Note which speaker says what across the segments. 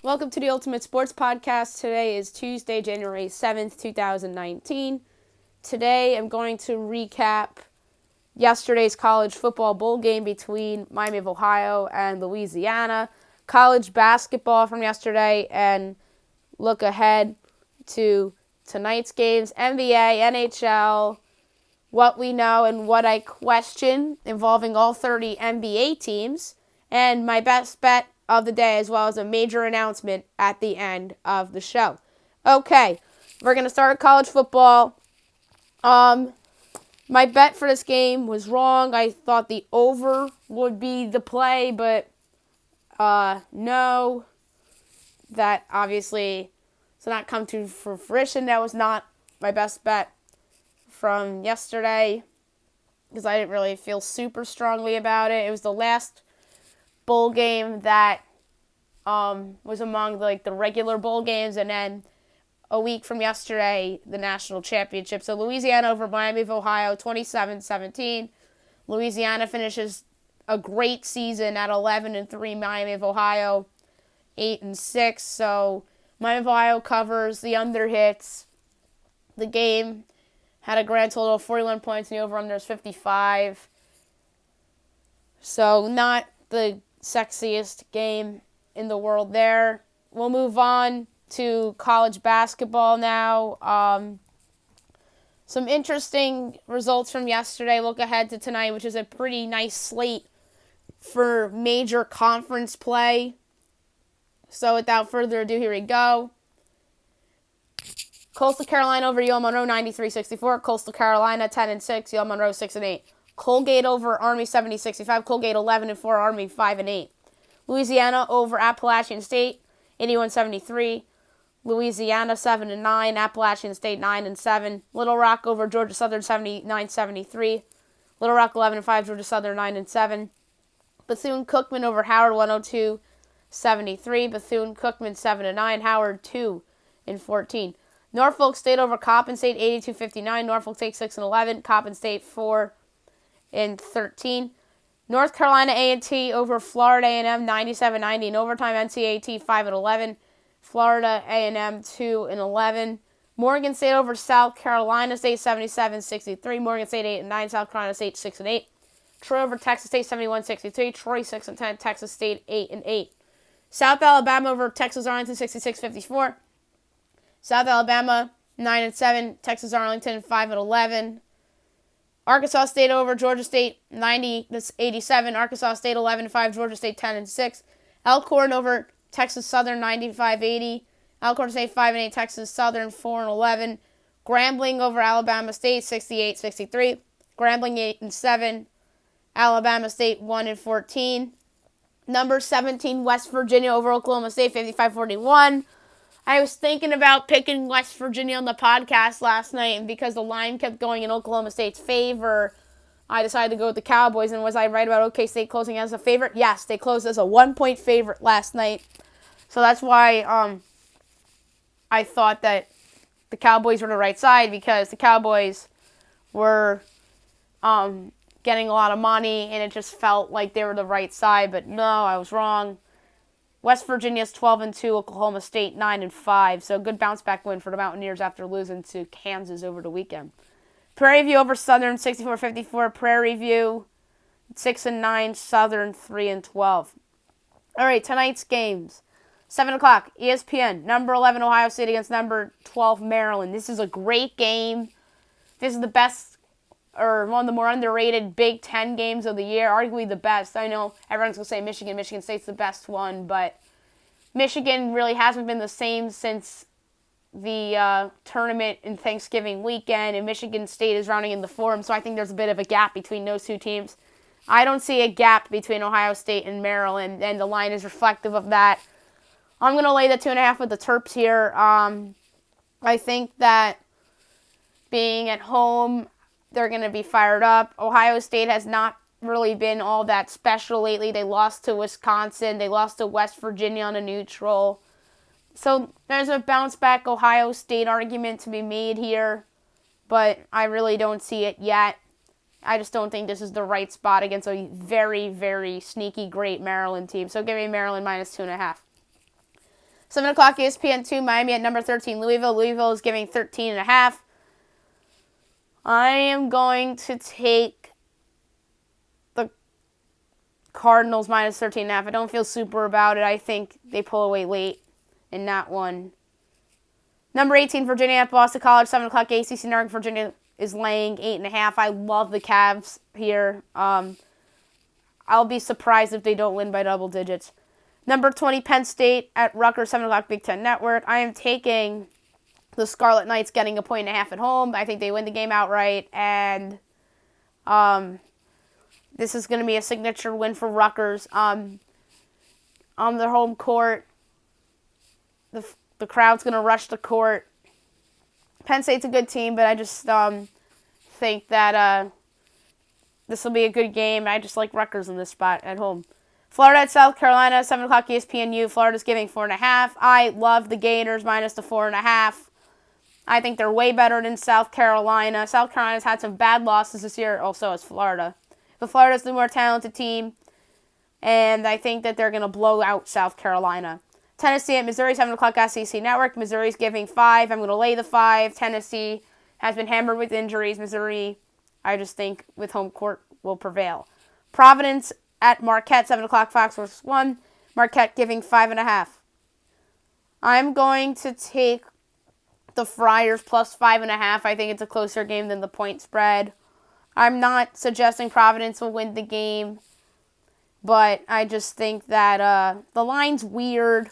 Speaker 1: Welcome to the Ultimate Sports Podcast. Today is Tuesday, January 7th, 2019. Today I'm going to recap yesterday's college football bowl game between Miami of Ohio and Louisiana, college basketball from yesterday, and look ahead to tonight's games, NBA, NHL, what we know and what I question involving all 30 NBA teams, and my best bet of the day, as well as a major announcement at the end of the show. Okay, we're going to start college football. My bet for this game was wrong. I thought the over would be the play, but no. That obviously did not come to fruition. That was not my best bet from yesterday because I didn't really feel super strongly about it. It was the last bowl game that was among the regular bowl games, and then a week from yesterday, the national championship. So Louisiana over Miami of Ohio, 27-17. Louisiana finishes a great season at 11-3. Miami of Ohio, 8-6. So Miami of Ohio covers, the under hits. The game had a grand total of 41 points, and the over-under is 55. So not the sexiest game in the world there. We'll move on to college basketball now. Some interesting results from yesterday. Look ahead to tonight, which is a pretty nice slate for major conference play. So without further ado, here we go. Coastal Carolina over UL Monroe, 93-64. Coastal Carolina, 10-6. UL Monroe, 6-8. Colgate over Army, 70-65. Colgate, 11-4. Army, 5-8. Louisiana over Appalachian State, 81-73. Louisiana, 7-9. Appalachian State, 9-7. Little Rock over Georgia Southern, 79-73. Little Rock, 11-5. Georgia Southern, 9-7. Bethune-Cookman over Howard, 102-73. Bethune-Cookman, 7-9. Howard, 2-14. Norfolk State over Coppin State, 82-59. Norfolk State, 6-11. Coppin State, 4-13. North Carolina A&T over Florida A&M, 97-90. In overtime, NCAT, 5-11. Florida A&M, 2-11. Morgan State over South Carolina State, 77-63. Morgan State, 8-9. South Carolina State, 6-8. Troy over Texas State, 71-63. Troy, 6-10. Texas State, 8-8. South Alabama over Texas Arlington, 66-54. South Alabama, 9-7. Texas Arlington, 5-11. Arkansas State over Georgia State, 90-87. Arkansas State, 11-5. Georgia State, 10-6. Elkhorn over Texas Southern, 95-80. Elkhorn State, 5-8. Texas Southern, 4-11. Grambling over Alabama State, 68-63. Grambling, 8-7. Alabama State, 1-14. Number 17, West Virginia over Oklahoma State, 55-41. I was thinking about picking West Virginia on the podcast last night, and because the line kept going in Oklahoma State's favor, I decided to go with the Cowboys. And was I right about OK State closing as a favorite? Yes, they closed as a 1-point favorite last night. So that's why I thought that the Cowboys were on the right side, because the Cowboys were getting a lot of money, and it just felt like they were the right side. But no, I was wrong. West Virginia's 12-2, Oklahoma State 9-5. So a good bounce-back win for the Mountaineers after losing to Kansas over the weekend. Prairie View over Southern, 64-54. Prairie View 6-9. Southern 3-12. All right, tonight's games. 7 o'clock, ESPN. Number 11 Ohio State against number 12 Maryland. This is a great game. This is the best, or one of the more underrated Big Ten games of the year, arguably the best. I know everyone's going to say Michigan. Michigan State's the best one, but Michigan really hasn't been the same since the tournament in Thanksgiving weekend, and Michigan State is rounding in the form, so I think there's a bit of a gap between those two teams. I don't see a gap between Ohio State and Maryland, and the line is reflective of that. I'm going to lay the 2.5 with the Terps here. I think that being at home, they're going to be fired up. Ohio State has not really been all that special lately. They lost to Wisconsin. They lost to West Virginia on a neutral. So there's a bounce-back Ohio State argument to be made here, but I really don't see it yet. I just don't think this is the right spot against a very, very sneaky, great Maryland team. So give me Maryland minus 2.5. 7 o'clock ESPN2, Miami at number 13, Louisville. Louisville is giving 13.5. I am going to take the Cardinals minus 13.5. I don't feel super about it. I think they pull away late in that one. Number 18, Virginia at Boston College, 7 o'clock ACC Network. Virginia is laying 8.5. I love the Cavs here. I'll be surprised if they don't win by double digits. Number 20, Penn State at Rutgers, 7 o'clock Big Ten Network. I am taking the Scarlet Knights getting a 1.5 at home. I think they win the game outright, and this is going to be a signature win for Rutgers. On their home court, the crowd's going to rush the court. Penn State's a good team, but I just think that this will be a good game. I just like Rutgers in this spot at home. Florida at South Carolina, 7 o'clock ESPNU. Florida's giving 4.5. I love the Gators minus the 4.5. I think they're way better than South Carolina. South Carolina's had some bad losses this year, also as Florida. But Florida's the more talented team, and I think that they're going to blow out South Carolina. Tennessee at Missouri, 7 o'clock SEC Network. Missouri's giving 5. I'm going to lay the 5. Tennessee has been hammered with injuries. Missouri, I just think, with home court will prevail. Providence at Marquette, 7 o'clock Fox Sports 1. Marquette giving 5.5. I'm going to take the Friars plus 5.5. I think it's a closer game than the point spread. I'm not suggesting Providence will win the game, but I just think that the line's weird.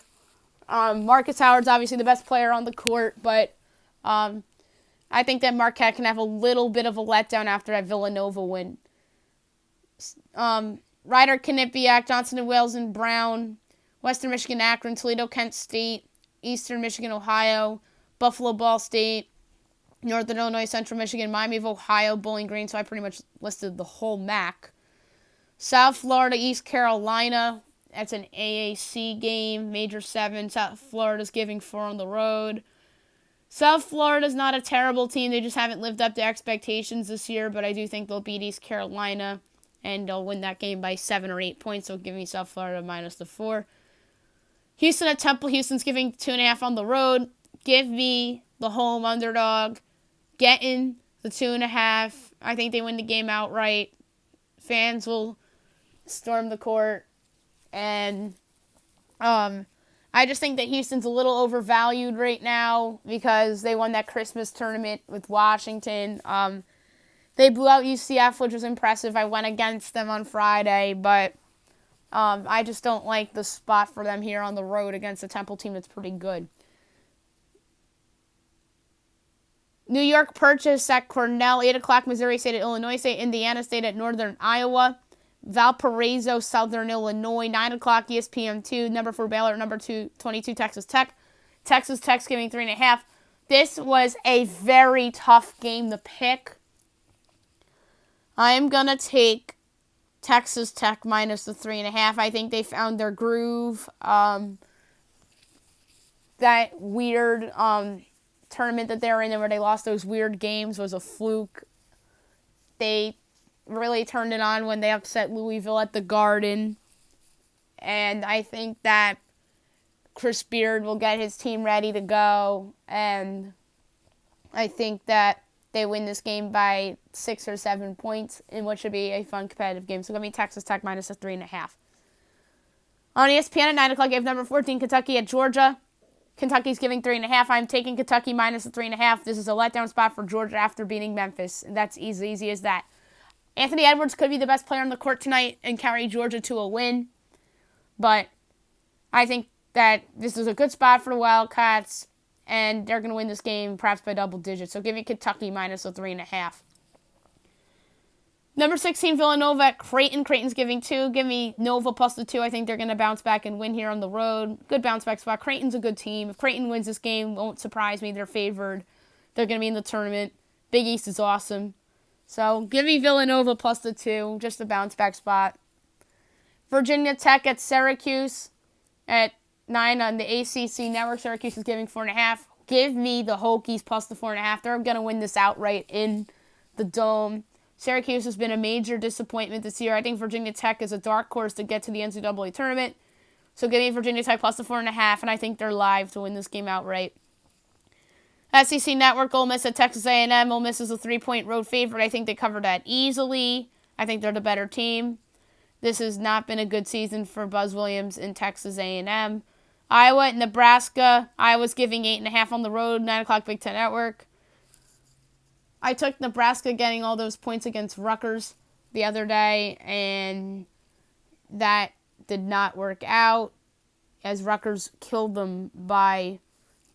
Speaker 1: Marcus Howard's obviously the best player on the court, but I think that Marquette can have a little bit of a letdown after that Villanova win. Ryder, Quinnipiac, Johnson and Wales and Brown, Western Michigan, Akron, Toledo, Kent State, Eastern Michigan, Ohio, Buffalo, Ball State, Northern Illinois, Central Michigan, Miami of Ohio, Bowling Green, so I pretty much listed the whole MAC. South Florida, East Carolina, that's an AAC game, Major 7. South Florida's giving 4 on the road. South Florida's not a terrible team. They just haven't lived up to expectations this year, but I do think they'll beat East Carolina, and they'll win that game by 7 or 8 points, so give me South Florida minus the 4. Houston at Temple. Houston's giving 2.5 on the road. Give me the home underdog. Getting the 2.5. I think they win the game outright. Fans will storm the court. And I just think that Houston's a little overvalued right now because they won that Christmas tournament with Washington. They blew out UCF, which was impressive. I went against them on Friday, but I just don't like the spot for them here on the road against a Temple team that's pretty good. New York Purchase at Cornell, 8 o'clock Missouri State at Illinois State, Indiana State at Northern Iowa, Valparaiso, Southern Illinois, 9 o'clock ESPN2, number 4 Baylor, number 22 Texas Tech. Texas Tech's giving 3.5. This was a very tough game to pick. I am going to take Texas Tech minus the 3.5. I think they found their groove. That weird tournament that they were in where they lost those weird games was a fluke. They really turned it on when they upset Louisville at the Garden. And I think that Chris Beard will get his team ready to go. And I think that they win this game by 6 or 7 points in what should be a fun competitive game. So give me Texas Tech minus a 3.5. On ESPN at 9 o'clock, you have number 14 Kentucky at Georgia. Kentucky's giving 3.5. I'm taking Kentucky minus a 3.5. This is a letdown spot for Georgia after beating Memphis. And that's easy as that. Anthony Edwards could be the best player on the court tonight and carry Georgia to a win. But I think that this is a good spot for the Wildcats. And they're going to win this game perhaps by double digits. So give me Kentucky minus a 3.5. Number 16, Villanova at Creighton. Creighton's giving 2. Give me Nova plus the 2. I think they're going to bounce back and win here on the road. Good bounce back spot. Creighton's a good team. If Creighton wins this game, won't surprise me. They're favored. They're going to be in the tournament. Big East is awesome. So give me Villanova plus the 2. Just a bounce back spot. Virginia Tech at Syracuse at 9 on the ACC Network. Syracuse is giving 4.5. Give me the Hokies plus the 4.5. They're going to win this outright in the Dome. Syracuse has been a major disappointment this year. I think Virginia Tech is a dark horse to get to the NCAA tournament. So give me Virginia Tech plus the 4.5, and I think they're live to win this game outright. SEC Network, Ole Miss at Texas A&M. Ole Miss is a 3-point road favorite. I think they covered that easily. I think they're the better team. This has not been a good season for Buzz Williams in Texas A&M. Iowa at Nebraska. Iowa's giving 8.5 on the road, 9 o'clock Big Ten Network. I took Nebraska getting all those points against Rutgers the other day, and that did not work out as Rutgers killed them by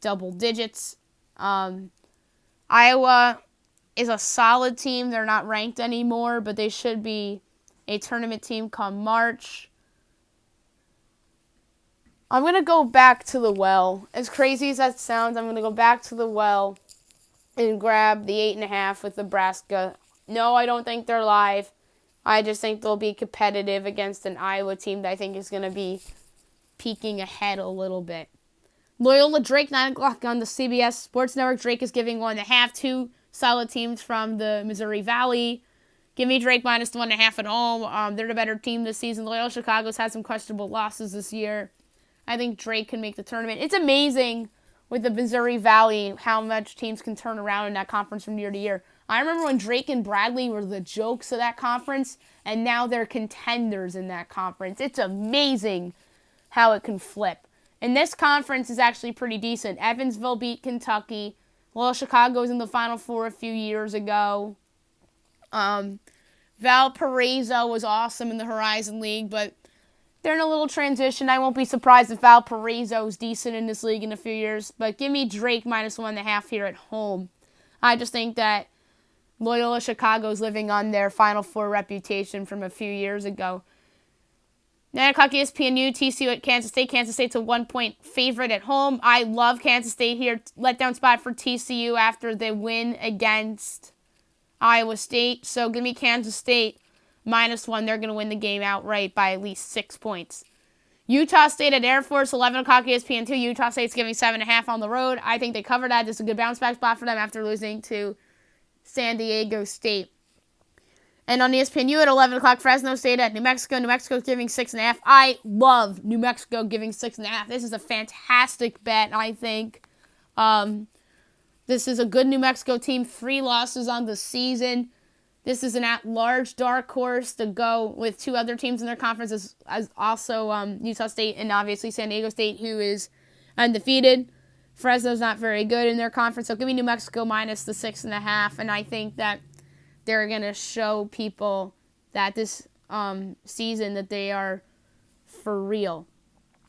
Speaker 1: double digits. Iowa is a solid team. They're not ranked anymore, but they should be a tournament team come March. I'm going to go back to the well. As crazy as that sounds, I'm going to go back to the well and grab the 8.5 with Nebraska. No, I don't think they're live. I just think they'll be competitive against an Iowa team that I think is going to be peeking ahead a little bit. Loyola Drake, 9 o'clock on the CBS Sports Network. Drake is giving 1.5. 2 solid teams from the Missouri Valley. Give me Drake minus 1.5 at home. They're the better team this season. Loyola Chicago's had some questionable losses this year. I think Drake can make the tournament. It's amazing with the Missouri Valley how much teams can turn around in that conference from year to year. I remember when Drake and Bradley were the jokes of that conference, and now they're contenders in that conference. It's amazing how it can flip. And this conference is actually pretty decent. Evansville beat Kentucky. Loyola Chicago was in the Final Four a few years ago. Valparaiso was awesome in the Horizon League, but they're in a little transition. I won't be surprised if Valparaiso is decent in this league in a few years, but give me Drake minus 1.5 here at home. I just think that Loyola Chicago is living on their Final Four reputation from a few years ago. 9 o'clock ESPNU, TCU at Kansas State. Kansas State's a 1-point favorite at home. I love Kansas State here. Letdown spot for TCU after they win against Iowa State. So give me Kansas State minus 1. They're going to win the game outright by at least 6 points. Utah State at Air Force, 11 o'clock ESPN2. Utah State's giving 7.5 on the road. I think they cover that. This is a good bounce back spot for them after losing to San Diego State. And on ESPNU at 11 o'clock, Fresno State at New Mexico. New Mexico's giving 6.5. I love New Mexico giving 6.5. This is a fantastic bet, I think. This is a good New Mexico team. 3 losses on the season. This is an at-large dark horse to go with 2 other teams in their conference, as also Utah State and obviously San Diego State, who is undefeated. Fresno's not very good in their conference, so give me New Mexico minus the 6.5, and I think that they're going to show people that this season that they are for real.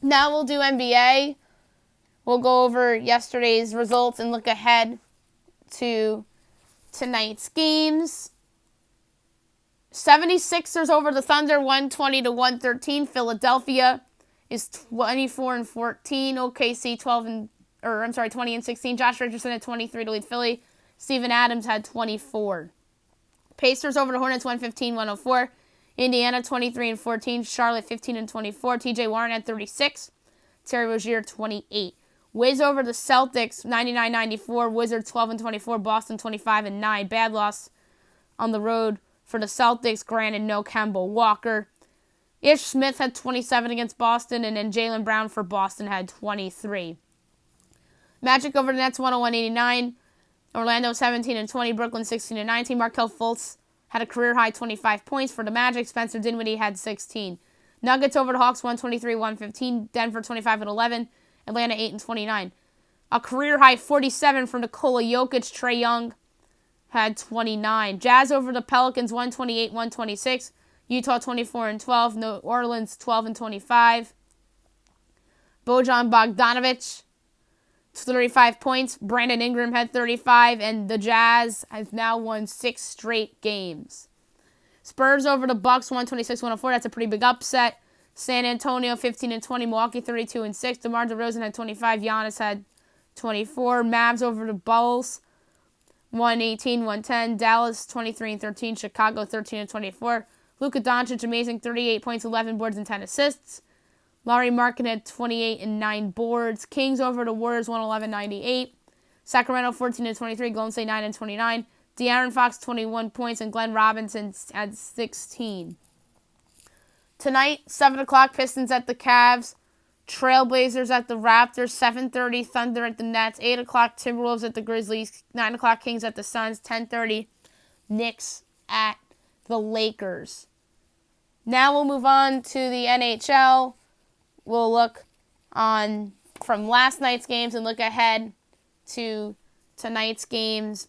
Speaker 1: Now we'll do NBA. We'll go over yesterday's results and look ahead to tonight's games. 76ers over the Thunder, 120-113. Philadelphia is 24-14. OKC 20-16. Josh Richardson had 23 to lead Philly. Steven Adams had 24. Pacers over the Hornets, 115-104. Indiana 23-14. Charlotte 15-24. TJ Warren had 36. Terry Rozier 28. Wiz over the Celtics, 99-94. Wizards 12-24. Boston 25-9. Bad loss on the road for the Celtics. Granted, no Kemba Walker. Ish Smith had 27 against Boston, and then Jaylen Brown for Boston had 23. Magic over the Nets, 101-89. Orlando 17-20. Brooklyn 16-19. Markelle Fultz had a career-high 25 points for the Magic. Spencer Dinwiddie had 16. Nuggets over the Hawks, 123-115. Denver 25-11. Atlanta 8-29. A career-high 47 for Nikola Jokic. Trae Young had 29. Jazz over the Pelicans, 128-126. Utah 24-12. New Orleans 12-25. Bojan Bogdanovic, 35 points. Brandon Ingram had 35, and the Jazz have now won 6 straight games. Spurs over the Bucks, 126-104. That's a pretty big upset. San Antonio 15-20. Milwaukee 32-6. DeMar DeRozan had 25. Giannis had 24. Mavs over the Bulls, 118-110. Dallas 23-13. Chicago 13-24. Luka Doncic, amazing, 38 points, 11 boards, and 10 assists. Lauri Markkanen had 28 and 9 boards. Kings over the Warriors, 111-98. Sacramento 14-23. Golden State 9-29. De'Aaron Fox 21 points, and Glenn Robinson had 16. Tonight, 7 o'clock, Pistons at the Cavs. Trailblazers at the Raptors, 7:30 Thunder at the Nets, 8 o'clock Timberwolves at the Grizzlies, 9 o'clock Kings at the Suns, 10:30 Knicks at the Lakers. Now we'll move on to the NHL. We'll look on from last night's games and look ahead to tonight's games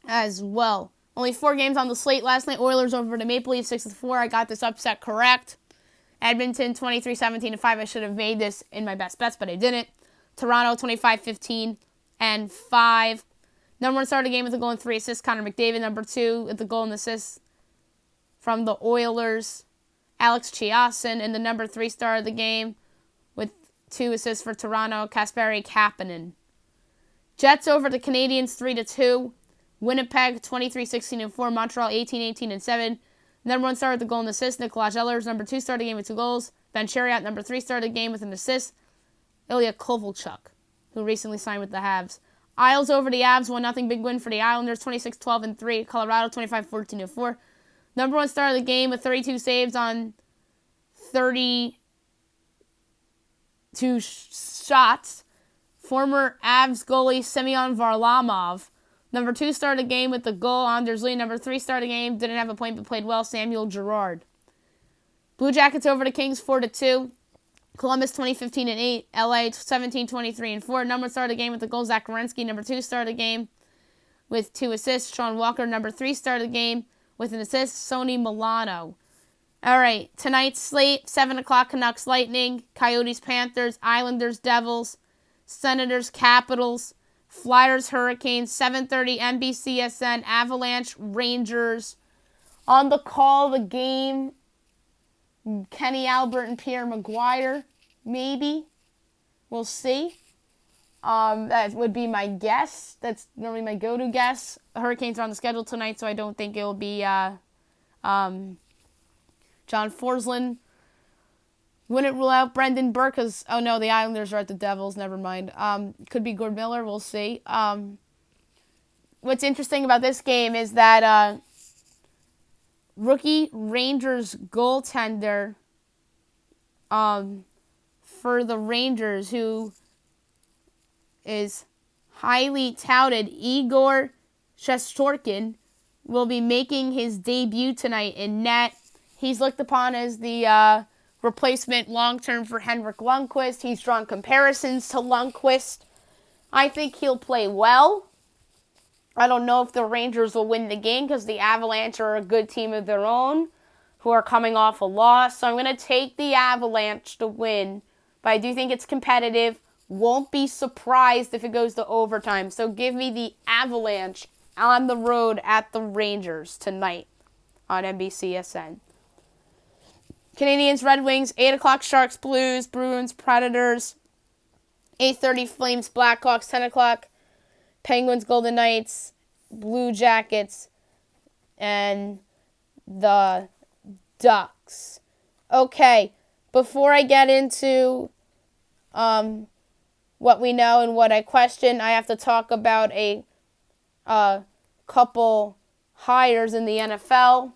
Speaker 1: as well. Only 4 games on the slate last night. Oilers over the Maple Leafs 6-4. I got this upset correct. Edmonton 23-17-5. I should have made this in my best bets, but I didn't. Toronto 25-15-5. Number 1 started the game with a goal and 3 assists. Connor McDavid. Number 2 with the goal and assist from the Oilers. Alex Chiasson. And the number 3 star of the game with 2 assists for Toronto. Kasperi Kapanen. Jets over the Canadiens 3-2. Winnipeg 23-16-4. Montreal 18-18-7. Number 1 star with the goal and assist, Nikolaj Ehlers. Number 2 started the game with 2 goals. Ben Chariot, number 3 started the game with an assist. Ilya Kovalchuk, who recently signed with the Habs. Isles over the Avs, 1-0 big win for the Islanders, 26-12-3. Colorado 25-14-4. Number 1 star of the game with 32 saves on 32 shots. Former Avs goalie Semyon Varlamov. Number 2 started the game with the goal, Anders Lee. Number 3 started the game, didn't have a point but played well, Samuel Girard. Blue Jackets over the Kings 4-2. Columbus 20-15-8. LA 17-23-4. Number 1 started the game with the goal, Zach Werenski. Number 2 started the game with 2 assists, Sean Walker. Number 3 started the game with an assist, Sonny Milano. All right, tonight's slate, 7 o'clock Canucks Lightning, Coyotes Panthers, Islanders Devils, Senators Capitals, Flyers Hurricanes, 7:30 NBCSN, Avalanche Rangers. On the call, the game, Kenny Albert and Pierre Maguire, maybe. We'll see. That would be my guess. That's normally my go-to guess. The Hurricanes are on the schedule tonight, so I don't think it'll be John Forsland. Wouldn't rule out Brendan Burke because, oh no, the Islanders are at the Devils. Never mind. Could be Gord Miller. We'll see. What's interesting about this game is that rookie Rangers goaltender for the Rangers, who is highly touted, Igor Shesterkin, will be making his debut tonight in net. He's looked upon as the replacement long-term for Henrik Lundqvist. He's drawn comparisons to Lundqvist. I think he'll play well. I don't know if the Rangers will win the game because the Avalanche are a good team of their own who are coming off a loss. So I'm going to take the Avalanche to win. But I do think it's competitive. Won't be surprised if it goes to overtime. So give me the Avalanche on the road at the Rangers tonight on NBCSN. Canadiens, Red Wings, 8 o'clock Sharks, Blues, Bruins, Predators, 8:30 Flames, Blackhawks, 10 o'clock Penguins, Golden Knights, Blue Jackets, and the Ducks. Okay, before I get into what we know and what I question, I have to talk about a couple hires in the NFL.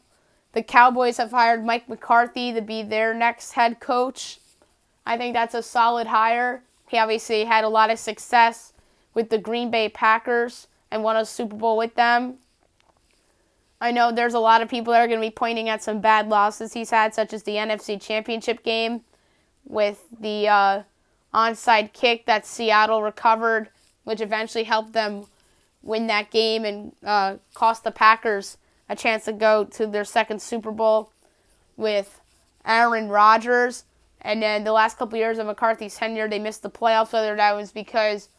Speaker 1: The Cowboys have hired Mike McCarthy to be their next head coach. I think that's a solid hire. He obviously had a lot of success with the Green Bay Packers and won a Super Bowl with them. I know there's a lot of people that are going to be pointing at some bad losses he's had, such as the NFC Championship game with the onside kick that Seattle recovered, which eventually helped them win that game and cost the Packers a chance to go to their second Super Bowl with Aaron Rodgers. And then the last couple years of McCarthy's tenure, they missed the playoffs, whether that was because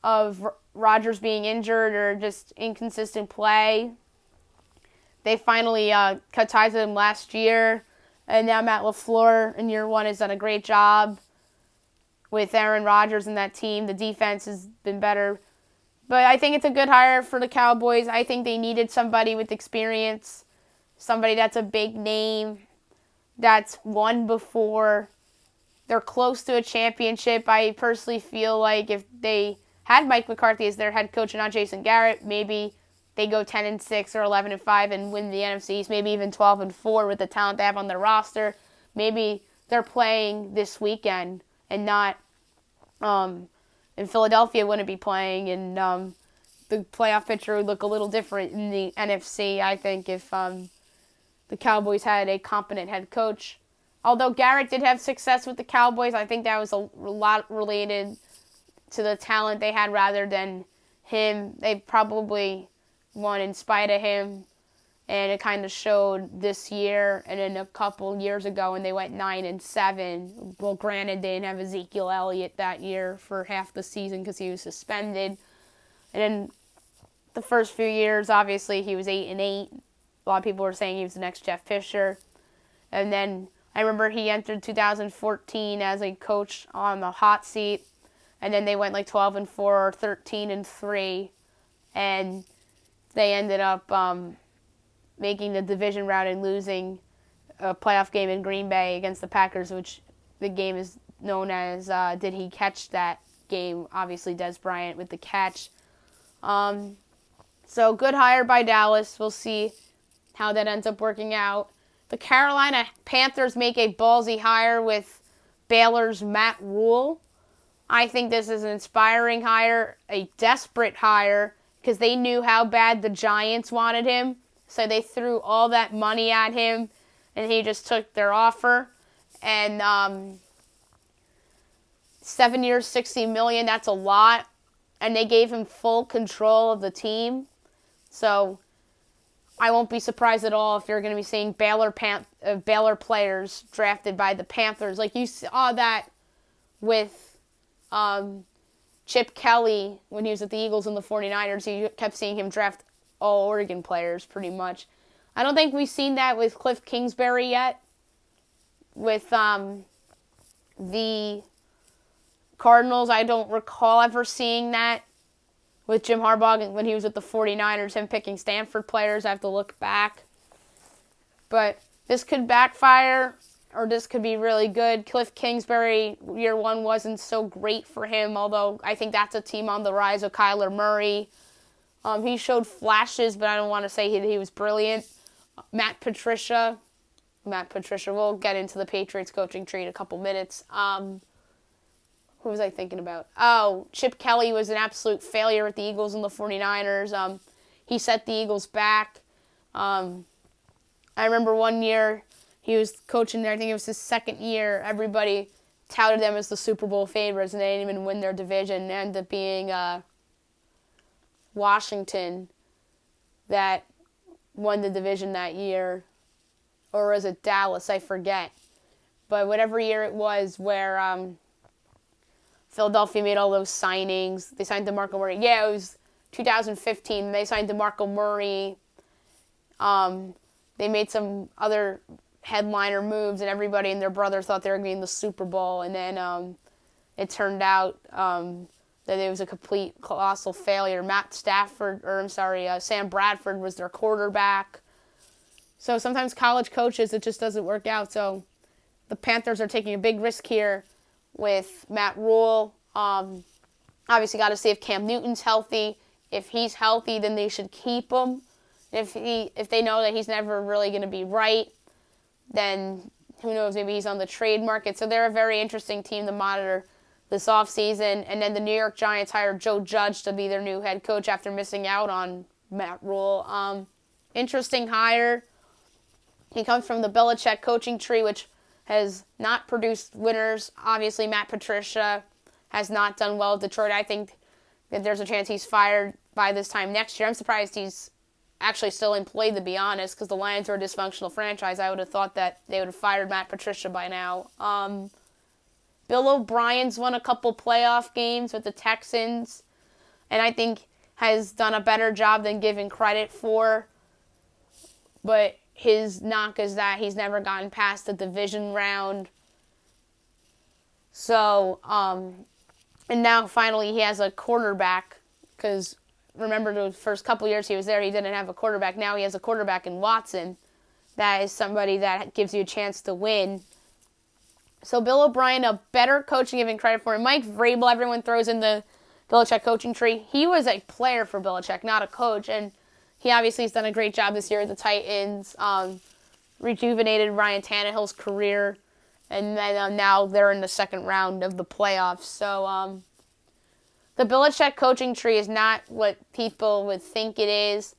Speaker 1: of Rodgers being injured or just inconsistent play. They finally cut ties with him last year. And now Matt LaFleur in year one has done a great job with Aaron Rodgers and that team. The defense has been better. But I think it's a good hire for the Cowboys. I think they needed somebody with experience, somebody that's a big name, that's won before. They're close to a championship. I personally feel like if they had Mike McCarthy as their head coach and not Jason Garrett, maybe they go 10-6 or 11-5 and win the NFC East, maybe even 12-4 with the talent they have on their roster. Maybe they're playing this weekend and not in Philadelphia wouldn't be playing, and the playoff picture would look a little different in the NFC, I think, if the Cowboys had a competent head coach. Although Garrett did have success with the Cowboys, I think that was a lot related to the talent they had rather than him. They probably won in spite of him, and it kind of showed this year and then a couple years ago when they went 9-7. Well, granted, they didn't have Ezekiel Elliott that year for half the season because he was suspended. And then the first few years, obviously, he was 8-8. A lot of people were saying he was the next Jeff Fisher. And then I remember he entered 2014 as a coach on the hot seat. And then they went like 12-4 or 13-3. And they ended up making the division round and losing a playoff game in Green Bay against the Packers, which the game is known as Did He Catch That Game? Obviously, Des Bryant with the catch. So good hire by Dallas. We'll see how that ends up working out. The Carolina Panthers make a ballsy hire with Baylor's Matt Rule. I think this is an inspiring hire, a desperate hire, because they knew how bad the Giants wanted him. So they threw all that money at him, and he just took their offer. And 7 years, $60 million, that's a lot. And they gave him full control of the team. So I won't be surprised at all if you're going to be seeing Baylor players drafted by the Panthers. Like you saw that with Chip Kelly when he was at the Eagles and the 49ers. You kept seeing him draft all Oregon players pretty much. I don't think we've seen that with Cliff Kingsbury yet. With the Cardinals, I don't recall ever seeing that. With Jim Harbaugh, when he was at the 49ers, him picking Stanford players, I have to look back. But this could backfire, or this could be really good. Cliff Kingsbury, year one wasn't so great for him, although I think that's a team on the rise with Kyler Murray. He showed flashes, but I don't want to say he was brilliant. Matt Patricia, we'll get into the Patriots coaching tree in a couple minutes. Who was I thinking about? Oh, Chip Kelly was an absolute failure with the Eagles and the 49ers. He set the Eagles back. I remember one year he was coaching there. I think it was his second year. Everybody touted them as the Super Bowl favorites, and they didn't even win their division. It ended up being Washington that won the division that year. Or was it Dallas? I forget. But whatever year it was where Philadelphia made all those signings. They signed DeMarco Murray. Yeah, it was 2015. They signed DeMarco Murray. They made some other headliner moves, and everybody and their brother thought they were going to be in the Super Bowl. And then it turned out that it was a complete colossal failure. Sam Bradford was their quarterback. So sometimes college coaches, it just doesn't work out. So the Panthers are taking a big risk here with Matt Rule. Obviously got to see if Cam Newton's healthy. If he's healthy, then they should keep him. If they know that he's never really going to be right, then who knows, maybe he's on the trade market. So they're a very interesting team to monitor this offseason. And then the New York Giants hired Joe Judge to be their new head coach after missing out on Matt Rule. Interesting hire. He comes from the Belichick coaching tree, which has not produced winners. Obviously, Matt Patricia has not done well at Detroit. I think that there's a chance he's fired by this time next year. I'm surprised he's actually still employed, to be honest, because the Lions are a dysfunctional franchise. I would have thought that they would have fired Matt Patricia by now. Bill O'Brien's won a couple playoff games with the Texans, and I think has done a better job than given credit for. But his knock is that he's never gotten past the division round. So, and now finally he has a quarterback, because remember the first couple years he was there, he didn't have a quarterback. Now he has a quarterback in Watson. That is somebody that gives you a chance to win. So Bill O'Brien, a better coach than giving credit for him. Mike Vrabel, everyone throws in the Belichick coaching tree. He was a player for Belichick, not a coach, and he obviously has done a great job this year at the Titans. Rejuvenated Ryan Tannehill's career And then now they're in the second round of the playoffs. So the Belichick coaching tree is not what people would think it is.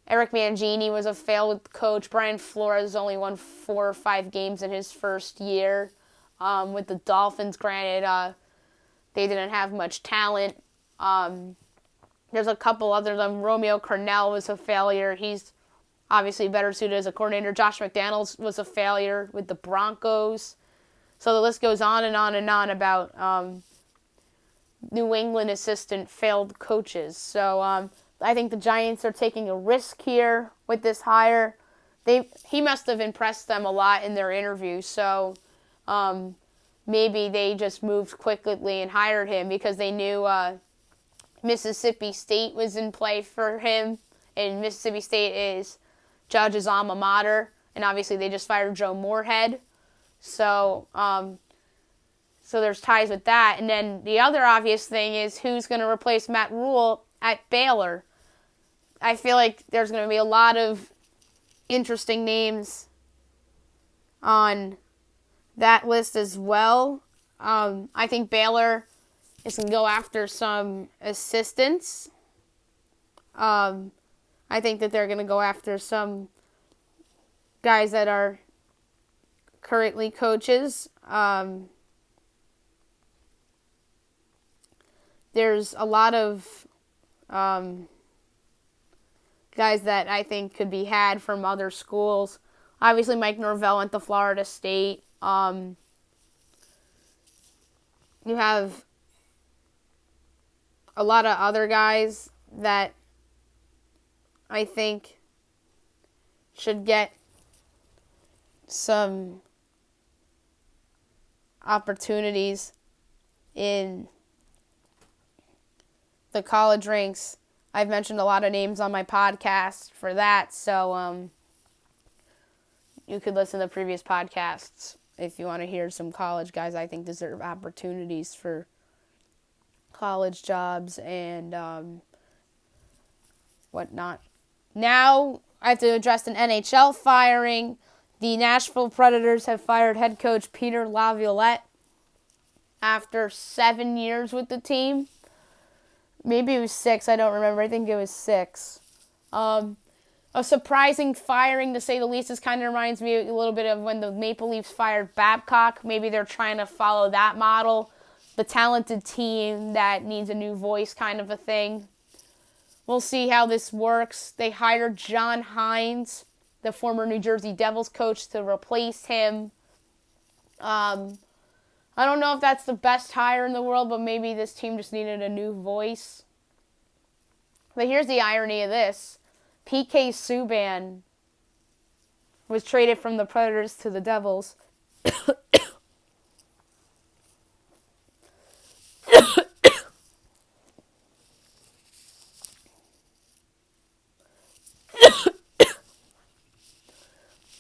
Speaker 1: Eric Mangini was a failed coach. Brian Flores only won 4 or 5 games in his first year with the Dolphins. Granted, they didn't have much talent. There's a couple others. Romeo Cornell was a failure. He's obviously better suited as a coordinator. Josh McDaniels was a failure with the Broncos. So the list goes on and on and on about New England assistant failed coaches. So I think the Giants are taking a risk here with this hire. He must have impressed them a lot in their interview. So maybe they just moved quickly and hired him because they knew Mississippi State was in play for him. And Mississippi State is Judge's alma mater. And obviously they just fired Joe Moorhead. So there's ties with that. And then the other obvious thing is who's going to replace Matt Rule at Baylor. I feel like there's going to be a lot of interesting names on that list as well. I think Baylor is going to go after some assistants. I think that they're going to go after some guys that are currently coaches. There's a lot of guys that I think could be had from other schools. Obviously, Mike Norvell went to Florida State. You have a lot of other guys that I think should get some opportunities in the college ranks. I've mentioned a lot of names on my podcast for that, so you could listen to previous podcasts if you want to hear some college guys I think deserve opportunities for college jobs and whatnot. Now I have to address an NHL firing. The Nashville Predators have fired head coach Peter Laviolette after 7 years with the team. Maybe it was 6. I don't remember. I think it was 6. A surprising firing, to say the least. This kind of reminds me a little bit of when the Maple Leafs fired Babcock. Maybe they're trying to follow that model. The talented team that needs a new voice kind of a thing. We'll see how this works. They hired John Hines, the former New Jersey Devils coach, to replace him. I don't know if that's the best hire in the world, but maybe this team just needed a new voice. But here's the irony of this. PK Subban was traded from the Predators to the Devils.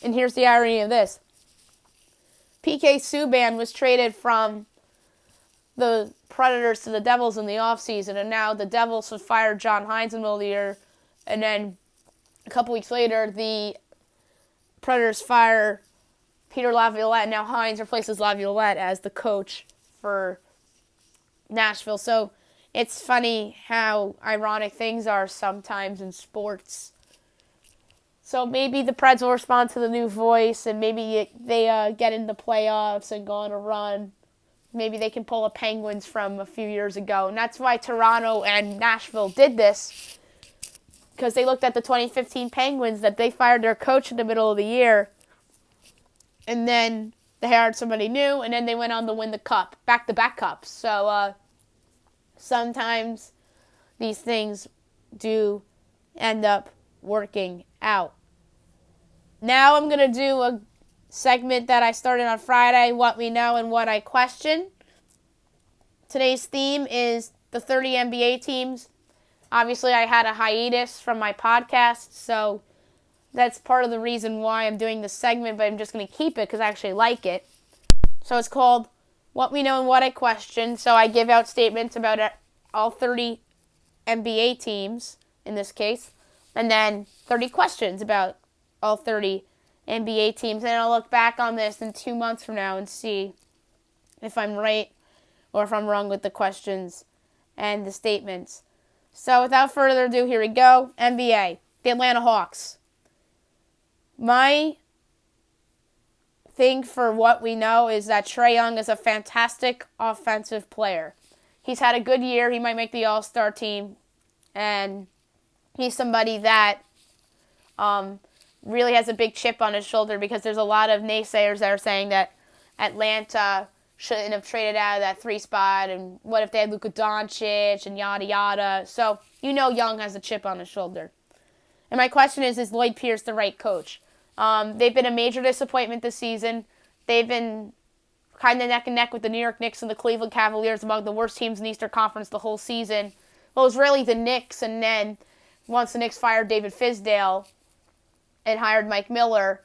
Speaker 1: And here's the irony of this. PK Subban was traded from the Predators to the Devils in the offseason, and now the Devils have fired John Hines in the middle of the year, and then a couple weeks later, the Predators fire Peter Laviolette, and now Hines replaces Laviolette as the coach for Nashville. So it's funny how ironic things are sometimes in sports. So maybe the Preds will respond to the new voice, and maybe they get in the playoffs and go on a run. Maybe they can pull a Penguins from a few years ago. And that's why Toronto and Nashville did this, because they looked at the 2015 Penguins, that they fired their coach in the middle of the year. And then they hired somebody new, and then they went on to win the cup, back-to-back cups. So sometimes these things do end up working out. Now I'm going to do a segment that I started on Friday, What We Know and What I Question. Today's theme is the 30 NBA teams. Obviously, I had a hiatus from my podcast, so that's part of the reason why I'm doing this segment, but I'm just going to keep it because I actually like it. So it's called What We Know and What I Question. So I give out statements about all 30 NBA teams, in this case, and then 30 questions about all 30 NBA teams. And I'll look back on this in 2 months from now and see if I'm right or if I'm wrong with the questions and the statements. So without further ado, here we go. NBA, the Atlanta Hawks. My thing for what we know is that Trae Young is a fantastic offensive player. He's had a good year. He might make the All-Star team. And he's somebody that really has a big chip on his shoulder because there's a lot of naysayers that are saying that Atlanta shouldn't have traded out of that 3 spot, and what if they had Luka Doncic and yada yada. So Young has a chip on his shoulder. And my question is Lloyd Pierce the right coach? They've been a major disappointment this season. They've been kind of neck and neck with the New York Knicks and the Cleveland Cavaliers, among the worst teams in the Eastern Conference the whole season. Well, it was really the Knicks, and then once the Knicks fired David Fizdale and hired Mike Miller,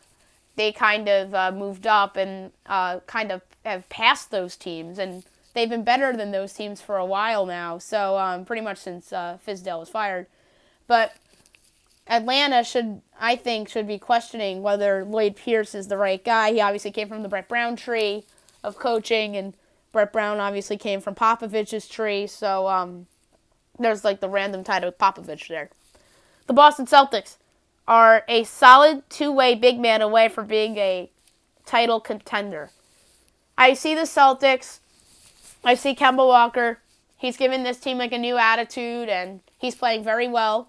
Speaker 1: they kind of moved up and kind of have passed those teams. And they've been better than those teams for a while now, so pretty much since Fizdale was fired. But Atlanta should be questioning whether Lloyd Pierce is the right guy. He obviously came from the Brett Brown tree of coaching, and Brett Brown obviously came from Popovich's tree, so there's like the random title with Popovich there. The Boston Celtics are a solid two-way big man away from being a title contender. I see the Celtics. I see Kemba Walker. He's given this team like a new attitude, and he's playing very well.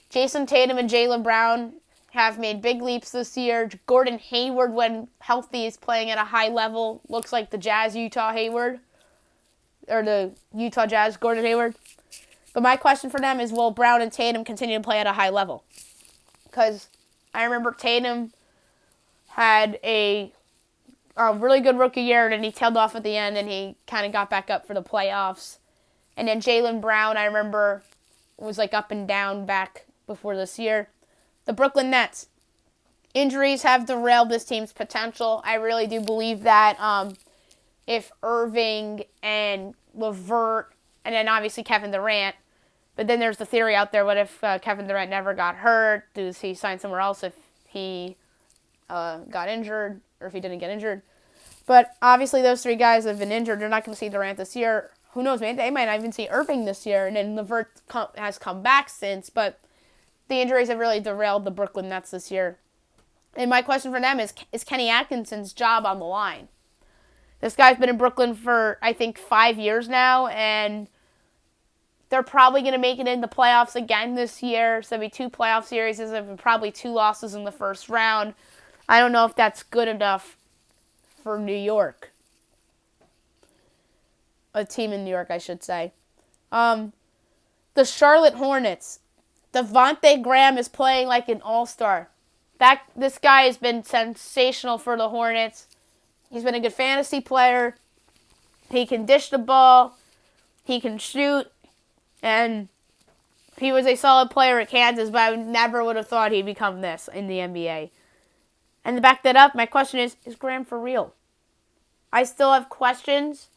Speaker 1: Jason Tatum and Jaylen Brown have made big leaps this year. Gordon Hayward, when healthy, is playing at a high level. Looks like the Jazz-Utah Hayward. Or the Utah Jazz Gordon Hayward. But my question for them is, will Brown and Tatum continue to play at a high level? Because I remember Tatum had a really good rookie year, and then he tailed off at the end, and he kind of got back up for the playoffs. And then Jaylen Brown, I remember, was like up and down back before this year. The Brooklyn Nets. Injuries have derailed this team's potential. I really do believe that if Irving and LeVert, and then obviously Kevin Durant, but then there's the theory out there, what if Kevin Durant never got hurt? Does he sign somewhere else if he got injured, or if he didn't get injured? But obviously those 3 guys have been injured. You're not going to see Durant this year. Who knows, man? They might not even see Irving this year, and then LeVert has come back since, but the injuries have really derailed the Brooklyn Nets this year. And my question for them is Kenny Atkinson's job on the line? This guy's been in Brooklyn for, I think, 5 years now, and they're probably going to make it in the playoffs again this year. So there'll be 2 playoff series and probably 2 losses in the first round. I don't know if that's good enough for New York. A team in New York, I should say. The Charlotte Hornets. Devontae Graham is playing like an all-star. This guy has been sensational for the Hornets. He's been a good fantasy player. He can dish the ball. He can shoot. And he was a solid player at Kansas, but I never would have thought he'd become this in the NBA. And to back that up, my question is Graham for real? I still have questions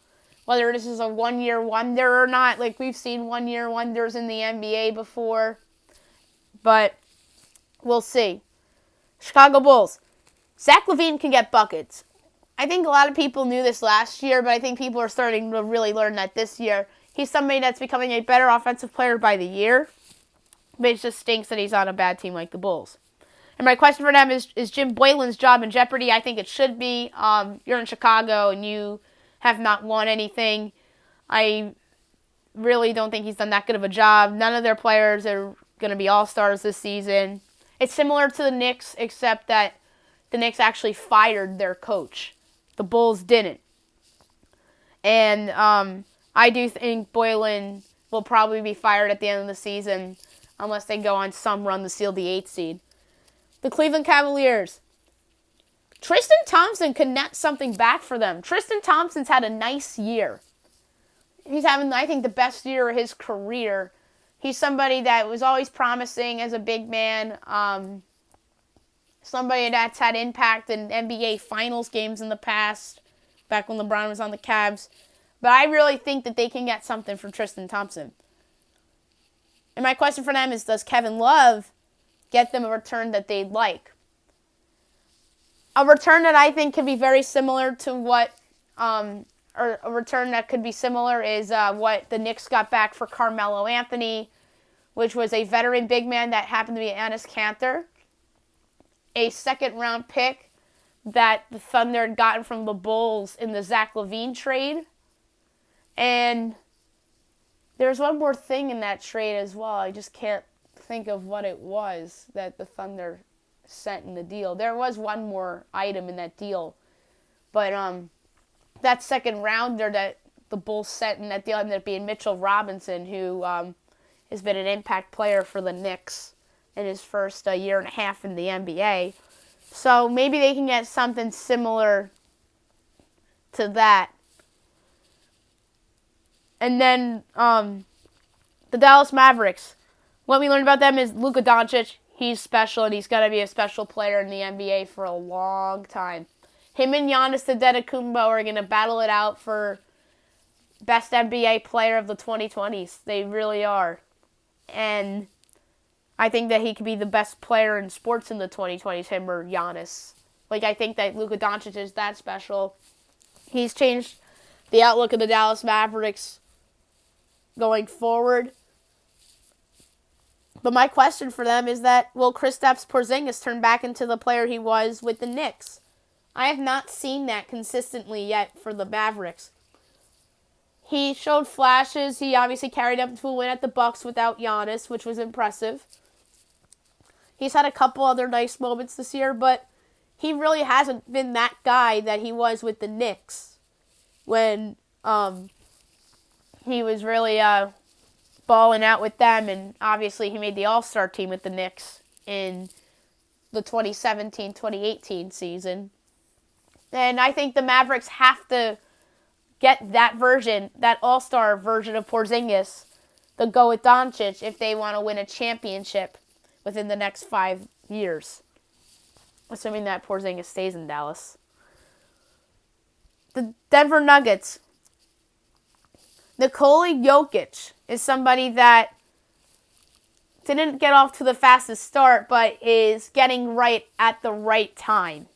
Speaker 1: whether this is a one-year wonder or not. Like, we've seen one-year wonders in the NBA before. But we'll see. Chicago Bulls. Zach LaVine can get buckets. I think a lot of people knew this last year, but I think people are starting to really learn that this year. He's somebody that's becoming a better offensive player by the year. But it just stinks that he's on a bad team like the Bulls. And my question for them is Jim Boylen's job in jeopardy? I think it should be. You're in Chicago and you have not won anything. I really don't think he's done that good of a job. None of their players are going to be all-stars this season. It's similar to the Knicks, except that the Knicks actually fired their coach. The Bulls didn't. And I do think Boylen will probably be fired at the end of the season unless they go on some run to seal the 8th seed. The Cleveland Cavaliers. Tristan Thompson could net something back for them. Tristan Thompson's had a nice year. He's having, I think, the best year of his career. He's somebody that was always promising as a big man. Somebody that's had impact in NBA Finals games in the past, back when LeBron was on the Cavs. But I really think that they can get something from Tristan Thompson. And my question for them is, does Kevin Love get them a return that they'd like? A return that I think could be very similar to what, or a return that could be similar is what the Knicks got back for Carmelo Anthony, which was a veteran big man that happened to be Enes Kanter, a second-round pick that the Thunder had gotten from the Bulls in the Zach LaVine trade, and there's one more thing in that trade as well. I just can't think of what it was that the Thunder sent in the deal. There was one more item in that deal, but that second rounder that the Bulls sent in that deal ended up being Mitchell Robinson, who has been an impact player for the Knicks in his first year and a half in the NBA. So maybe they can get something similar to that. And then the Dallas Mavericks. What we learned about them is Luka Doncic. He's special, and he's going to be a special player in the NBA for a long time. Him and Giannis Antetokounmpo are going to battle it out for best NBA player of the 2020s. They really are. And I think that he could be the best player in sports in the 2020s, him or Giannis. I think that Luka Doncic is that special. He's changed the outlook of the Dallas Mavericks going forward. But my question for them is that, will Kristaps Porzingis turn back into the player he was with the Knicks? I have not seen that consistently yet for the Mavericks. He showed flashes. He obviously carried up to a win at the Bucks without Giannis, which was impressive. He's had a couple other nice moments this year, but he really hasn't been that guy that he was with the Knicks when he was really balling out with them, and obviously he made the All-Star team with the Knicks in the 2017-2018 season. And I think the Mavericks have to get that version, that All-Star version of Porzingis, to go with Doncic if they want to win a championship within the next 5 years, assuming that Porzingis stays in Dallas. The Denver Nuggets. Nikola Jokic is somebody that didn't get off to the fastest start, but is getting right at the right time.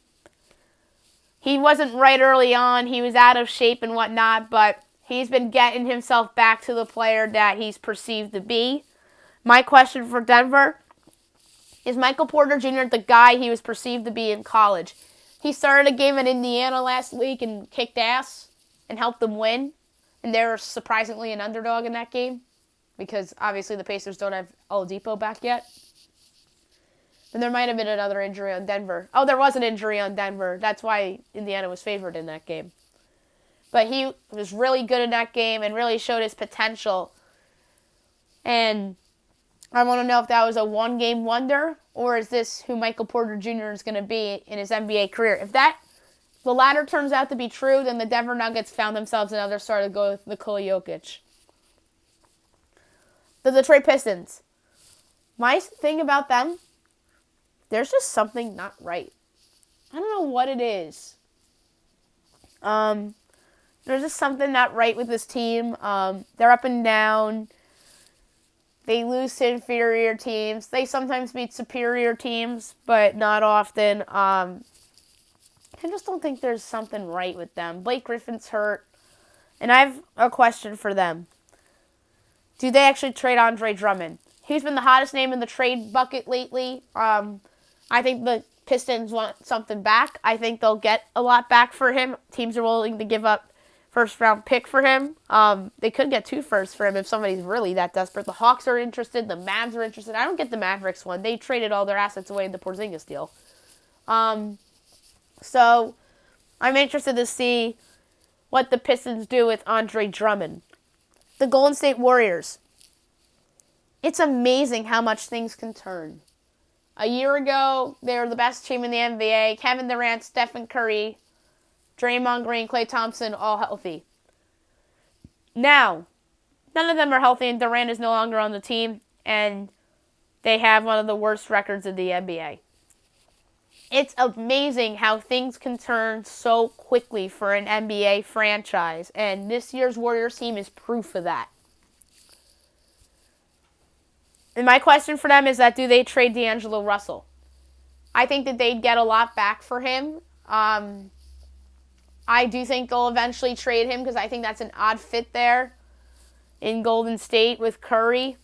Speaker 1: He wasn't right early on. He was out of shape and whatnot, but he's been getting himself back to the player that he's perceived to be. My question for Denver, is Michael Porter Jr. the guy he was perceived to be in college? He started a game in Indiana last week and kicked ass and helped them win. And they were surprisingly an underdog in that game because obviously the Pacers don't have Oladipo back yet. And there might have been another injury on Denver. Oh, there was an injury on Denver. That's why Indiana was favored in that game. But he was really good in that game and really showed his potential. And I want to know if that was a one-game wonder or is this who Michael Porter Jr. is going to be in his NBA career. If the latter turns out to be true, then the Denver Nuggets found themselves another star to go with Nikola Jokic. The Detroit Pistons. My thing about them, there's just something not right. I don't know what it is. There's just something not right with this team. They're up and down. They lose to inferior teams. They sometimes beat superior teams, but not often. I just don't think there's something right with them. Blake Griffin's hurt. And I have a question for them. Do they actually trade Andre Drummond? He's been the hottest name in the trade bucket lately. I think the Pistons want something back. I think they'll get a lot back for him. Teams are willing to give up first-round pick for him. They could get 2 firsts for him if somebody's really that desperate. The Hawks are interested. The Mavs are interested. I don't get the Mavericks one. They traded all their assets away in the Porzingis deal. So I'm interested to see what the Pistons do with Andre Drummond. The Golden State Warriors. It's amazing how much things can turn. A year ago, they were the best team in the NBA. Kevin Durant, Stephen Curry, Draymond Green, Klay Thompson, all healthy. Now, none of them are healthy, and Durant is no longer on the team, and they have one of the worst records in the NBA. It's amazing how things can turn so quickly for an NBA franchise, and this year's Warriors team is proof of that. And my question for them is that do they trade D'Angelo Russell? I think that they'd get a lot back for him. I do think they'll eventually trade him because I think that's an odd fit there in Golden State with Curry.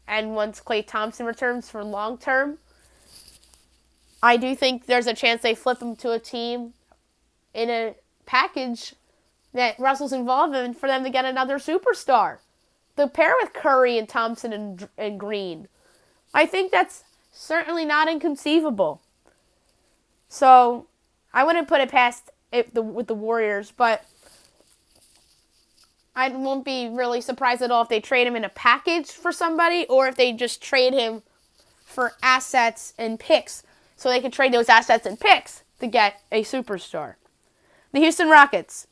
Speaker 1: And once Klay Thompson returns for long term, I do think there's a chance they flip him to a team in a package that Russell's involved in for them to get another superstar. The pair with Curry and Thompson and Green, I think that's certainly not inconceivable. So I wouldn't put it past with the Warriors, but I won't be really surprised at all if they trade him in a package for somebody or if they just trade him for assets and picks so they can trade those assets and picks to get a superstar. The Houston Rockets.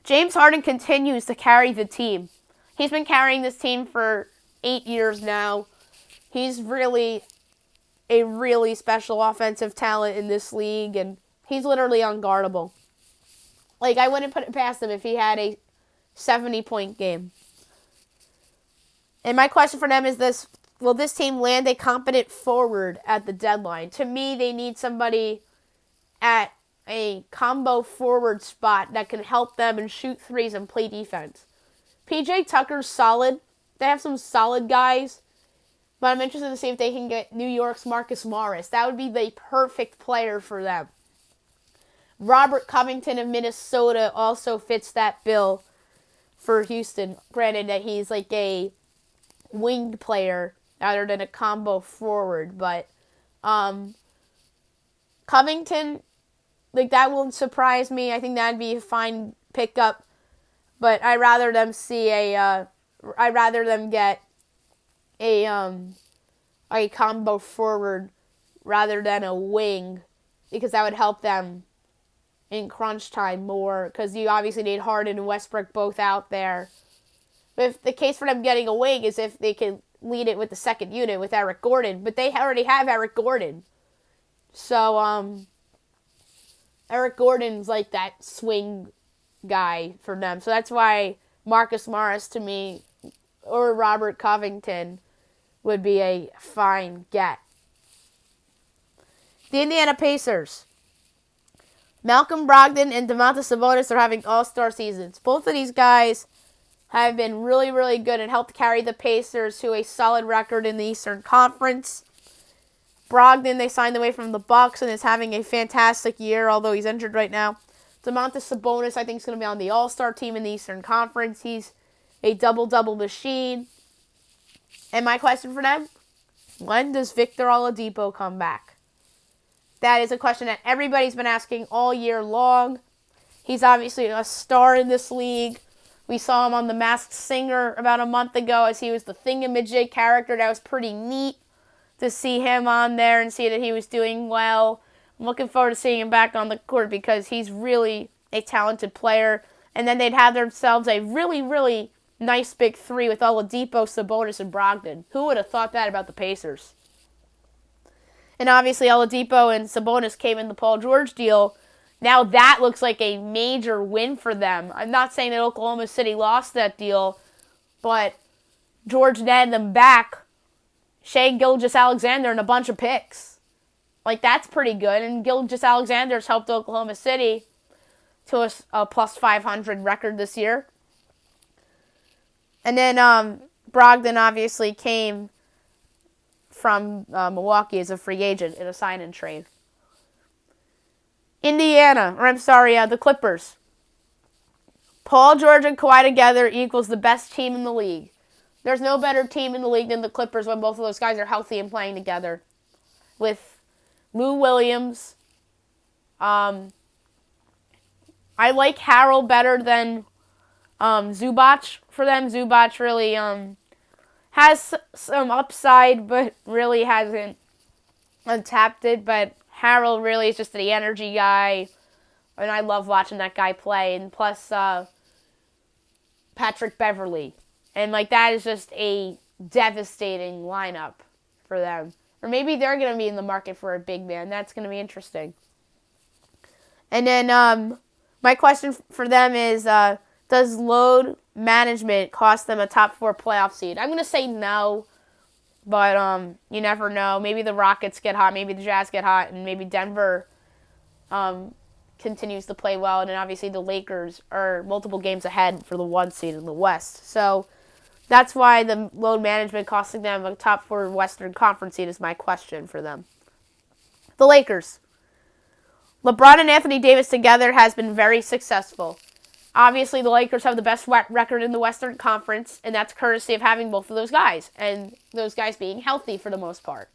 Speaker 1: James Harden continues to carry the team. He's been carrying this team for 8 years now. He's really a really special offensive talent in this league, and he's literally unguardable. Like, I wouldn't put it past him if he had a 70-point game. And my question for them is this: will this team land a competent forward at the deadline? To me, they need somebody at a combo forward spot that can help them and shoot threes and play defense. PJ Tucker's solid. They have some solid guys. But I'm interested to see if they can get New York's Marcus Morris. That would be the perfect player for them. Robert Covington of Minnesota also fits that bill for Houston. Granted that he's like a winged player rather than a combo forward. But Covington, like, that won't surprise me. I think that'd be a fine pickup. But I'd rather them get a combo forward rather than a wing, because that would help them in crunch time more, because you obviously need Harden and Westbrook both out there. But if the case for them getting a wing is if they can lead it with the second unit with Eric Gordon, but they already have Eric Gordon. So Eric Gordon's like that swing guy for them. So that's why Marcus Morris to me, or Robert Covington, would be a fine get. The Indiana Pacers. Malcolm Brogdon and Domantas Sabonis are having all-star seasons. Both of these guys have been really, really good and helped carry the Pacers to a solid record in the Eastern Conference. Brogdon, they signed away from the Bucks and is having a fantastic year, although he's injured right now. Domantas Sabonis, I think, is going to be on the all-star team in the Eastern Conference. He's a double-double machine. And my question for them, when does Victor Oladipo come back? That is a question that everybody's been asking all year long. He's obviously a star in this league. We saw him on The Masked Singer about a month ago as he was the thingamajig character. That was pretty neat to see him on there and see that he was doing well. I'm looking forward to seeing him back on the court because he's really a talented player. And then they'd have themselves a really, really nice big three with Oladipo, Sabonis, and Brogdon. Who would have thought that about the Pacers? And obviously Oladipo and Sabonis came in the Paul George deal. Now that looks like a major win for them. I'm not saying that Oklahoma City lost that deal, but George netted them back Shai Gilgeous-Alexander and a bunch of picks. Like, that's pretty good. And Gilgeous-Alexander's helped Oklahoma City to a plus 500 record this year. And then Brogdon obviously came from Milwaukee as a free agent in a sign-and trade. The Clippers. Paul George and Kawhi together equals the best team in the league. There's no better team in the league than the Clippers when both of those guys are healthy and playing together. With Lou Williams. I like Harrell better than Zubac for them. Zubac really has some upside, but really hasn't untapped it. But Harrell really is just the energy guy, and I love watching that guy play. And plus Patrick Beverley. And like that is just a devastating lineup for them. Or maybe they're going to be in the market for a big man. That's going to be interesting. And then my question for them is, does load management cost them a top 4 playoff seed? I'm going to say no, but you never know. Maybe the Rockets get hot, maybe the Jazz get hot, and maybe Denver continues to play well, and then obviously the Lakers are multiple games ahead for the 1 seed in the West. So that's why the load management costing them a top 4 Western Conference seed is my question for them. The Lakers. LeBron and Anthony Davis together has been very successful. Obviously, the Lakers have the best record in the Western Conference, and that's courtesy of having both of those guys, and those guys being healthy for the most part.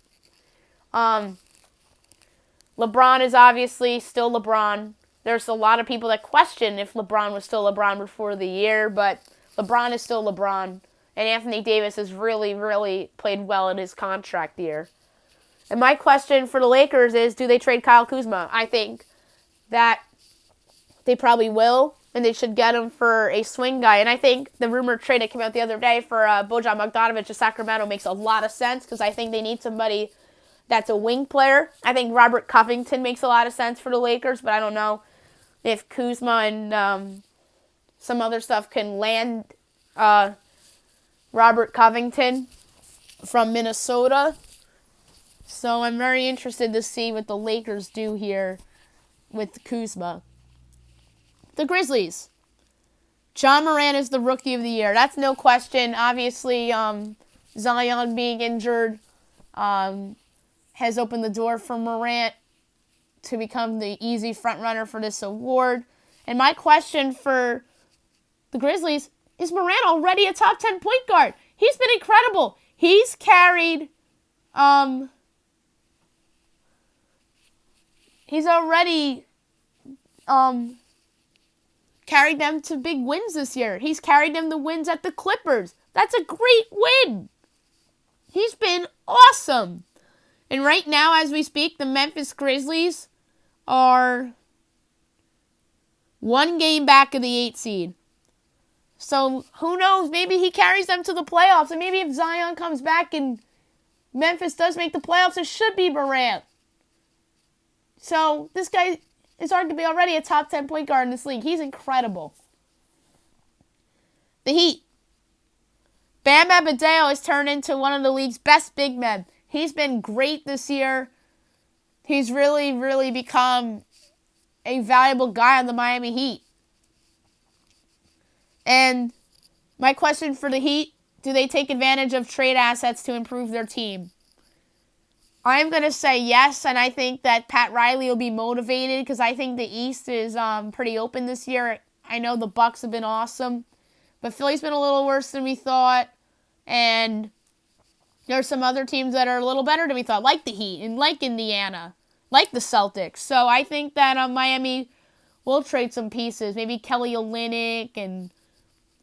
Speaker 1: LeBron is obviously still LeBron. There's a lot of people that question if LeBron was still LeBron before the year, but LeBron is still LeBron, and Anthony Davis has really, really played well in his contract year. And my question for the Lakers is, do they trade Kyle Kuzma? I think that they probably will, and they should get him for a swing guy. And I think the rumored trade that came out the other day for Bojan Bogdanovic to Sacramento makes a lot of sense, because I think they need somebody that's a wing player. I think Robert Covington makes a lot of sense for the Lakers, but I don't know if Kuzma and some other stuff can land Robert Covington from Minnesota. So I'm very interested to see what the Lakers do here with Kuzma. The Grizzlies. John Morant is the Rookie of the Year. That's no question. Obviously, Zion being injured has opened the door for Morant to become the easy front runner for this award. And my question for the Grizzlies, is Morant already a top 10 point guard? He's been incredible. He's carried... He's already carried them to big wins this year. He's carried them to wins at the Clippers. That's a great win. He's been awesome. And right now, as we speak, the Memphis Grizzlies are 1 game back of the 8 seed. So who knows? Maybe he carries them to the playoffs. And maybe if Zion comes back and Memphis does make the playoffs, it should be Morant. So this guy is arguably already a top 10 point guard in this league. He's incredible. The Heat. Bam Adebayo has turned into one of the league's best big men. He's been great this year. He's really, really become a valuable guy on the Miami Heat. And my question for the Heat, do they take advantage of trade assets to improve their team? I'm going to say yes, and I think that Pat Riley will be motivated because I think the East is pretty open this year. I know the Bucks have been awesome, but Philly's been a little worse than we thought, and there's some other teams that are a little better than we thought, like the Heat and like Indiana, like the Celtics. So I think that Miami will trade some pieces, maybe Kelly Olynyk and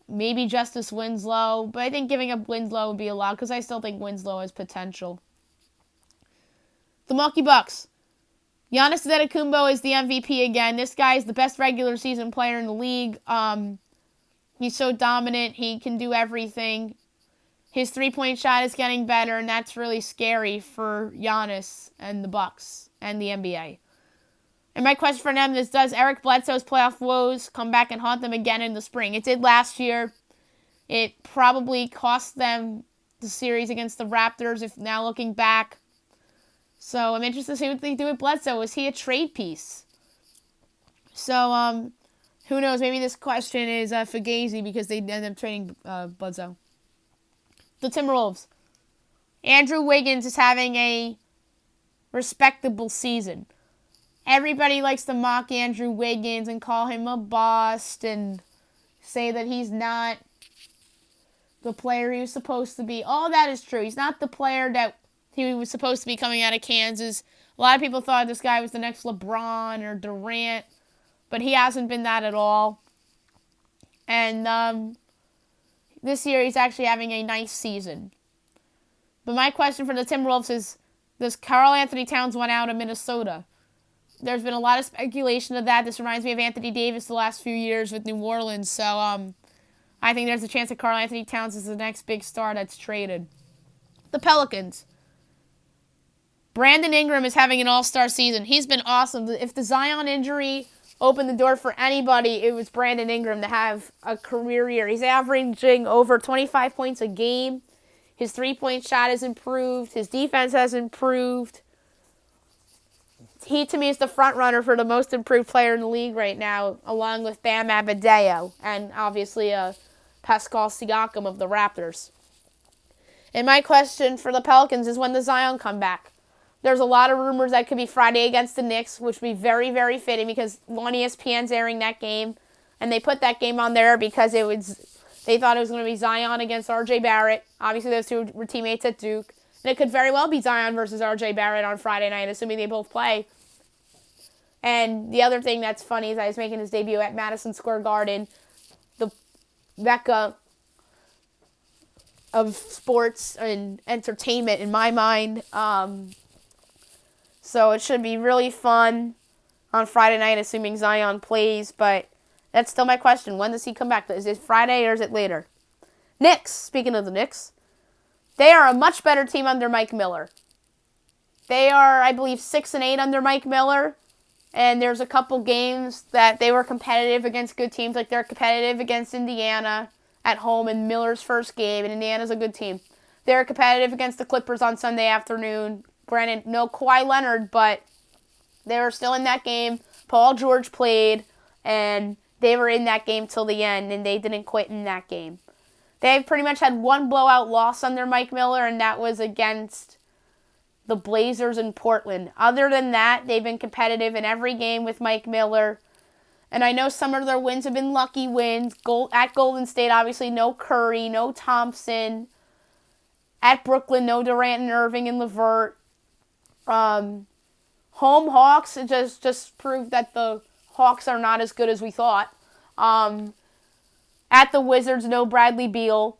Speaker 1: maybe Justice Winslow, but I think giving up Winslow would be a lot because I still think Winslow has potential. The Milwaukee Bucks. Giannis Antetokounmpo is the MVP again. This guy is the best regular season player in the league. He's so dominant. He can do everything. His three-point shot is getting better, and that's really scary for Giannis and the Bucks and the NBA. And my question for them is, does Eric Bledsoe's playoff woes come back and haunt them again in the spring? It did last year. It probably cost them the series against the Raptors, if now looking back. So I'm interested to see what they do with Bledsoe. Is he a trade piece? So, who knows? Maybe this question is Fugazi because they ended up trading Bledsoe. The Timberwolves. Andrew Wiggins is having a respectable season. Everybody likes to mock Andrew Wiggins and call him a bust and say that he's not the player he was supposed to be. All that is true. He's not the player that he was supposed to be coming out of Kansas. A lot of people thought this guy was the next LeBron or Durant, but he hasn't been that at all. And this year he's actually having a nice season. But my question for the Timberwolves is, does Karl Anthony Towns want out of Minnesota? There's been a lot of speculation of that. This reminds me of Anthony Davis the last few years with New Orleans. So I think there's a chance that Karl Anthony Towns is the next big star that's traded. The Pelicans. Brandon Ingram is having an all-star season. He's been awesome. If the Zion injury opened the door for anybody, it was Brandon Ingram to have a career year. He's averaging over 25 points a game. His three-point shot has improved. His defense has improved. he to me is the front runner for the most improved player in the league right now, along with Bam Adebayo and obviously Pascal Siakam of the Raptors. And my question for the Pelicans is, when does Zion come back? There's a lot of rumors that could be Friday against the Knicks, which would be very, very fitting because ESPN's airing that game, and they put that game on there because they thought it was going to be Zion against R.J. Barrett. Obviously, those two were teammates at Duke. And it could very well be Zion versus R.J. Barrett on Friday night, assuming they both play. And the other thing that's funny is that he's making his debut at Madison Square Garden, the mecca of sports and entertainment in my mind. So it should be really fun on Friday night, assuming Zion plays. But that's still my question. When does he come back? Is it Friday or is it later? Knicks. Speaking of the Knicks, they are a much better team under Mike Miller. They are, I believe, 6-8 under Mike Miller. And there's a couple games that they were competitive against good teams. Like they're competitive against Indiana at home in Miller's first game. And Indiana's a good team. They're competitive against the Clippers on Sunday afternoon. Granted, no Kawhi Leonard, but they were still in that game. Paul George played, and they were in that game till the end, and they didn't quit in that game. They've pretty much had one blowout loss under Mike Miller, and that was against the Blazers in Portland. Other than that, they've been competitive in every game with Mike Miller. And I know some of their wins have been lucky wins. At Golden State, obviously, no Curry, no Thompson. At Brooklyn, no Durant and Irving and LeVert. Home Hawks, it just proved that the Hawks are not as good as we thought. At the Wizards, no Bradley Beal.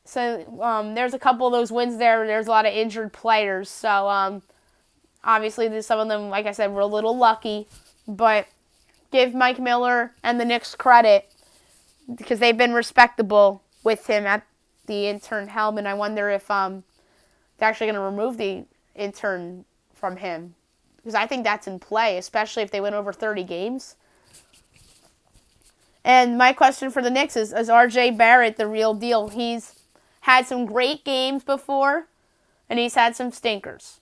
Speaker 1: So there's a couple of those wins there. There's a lot of injured players. So obviously some of them, like I said, were a little lucky. But give Mike Miller and the Knicks credit because they've been respectable with him at the intern helm. And I wonder if they're actually going to remove the intern from him. Because I think that's in play, especially if they win over 30 games. And my question for the Knicks is R.J. Barrett the real deal? He's had some great games before, and he's had some stinkers.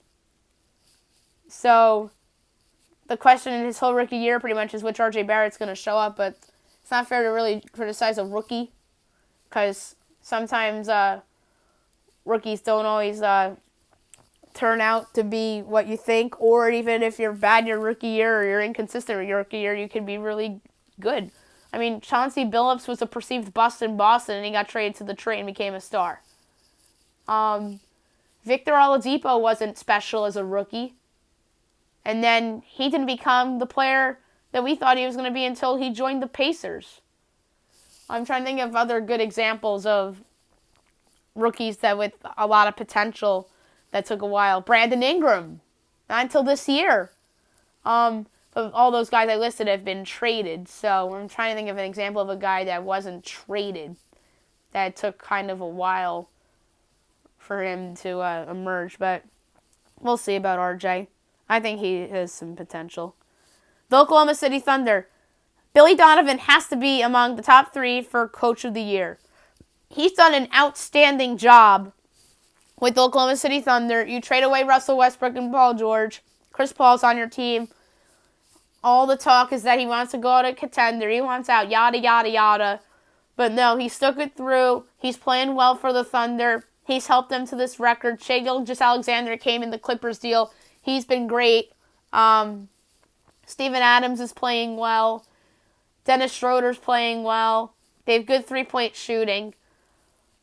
Speaker 1: So the question in his whole rookie year pretty much is which R.J. Barrett's going to show up, but it's not fair to really criticize a rookie because sometimes rookies don't always turn out to be what you think, or even if you're bad your rookie year or you're inconsistent your rookie year, you can be really good. I mean, Chauncey Billups was a perceived bust in Boston, and he got traded to Detroit and became a star. Victor Oladipo wasn't special as a rookie, and then he didn't become the player that we thought he was going to be until he joined the Pacers. I'm trying to think of other good examples of rookies that with a lot of potential that took a while. Brandon Ingram, not until this year. But all those guys I listed have been traded. So I'm trying to think of an example of a guy that wasn't traded. That took kind of a while for him to emerge. But we'll see about RJ. I think he has some potential. The Oklahoma City Thunder. Billy Donovan has to be among the top 3 for Coach of the Year. He's done an outstanding job with the Oklahoma City Thunder. You trade away Russell Westbrook and Paul George. Chris Paul's on your team. All the talk is that he wants to go out a contender. He wants out, yada, yada, yada. But no, he stuck it through. He's playing well for the Thunder. He's helped them to this record. Shai Gilgeous-Alexander came in the Clippers deal. He's been great. Steven Adams is playing well. Dennis Schroeder's playing well. They have good three-point shooting.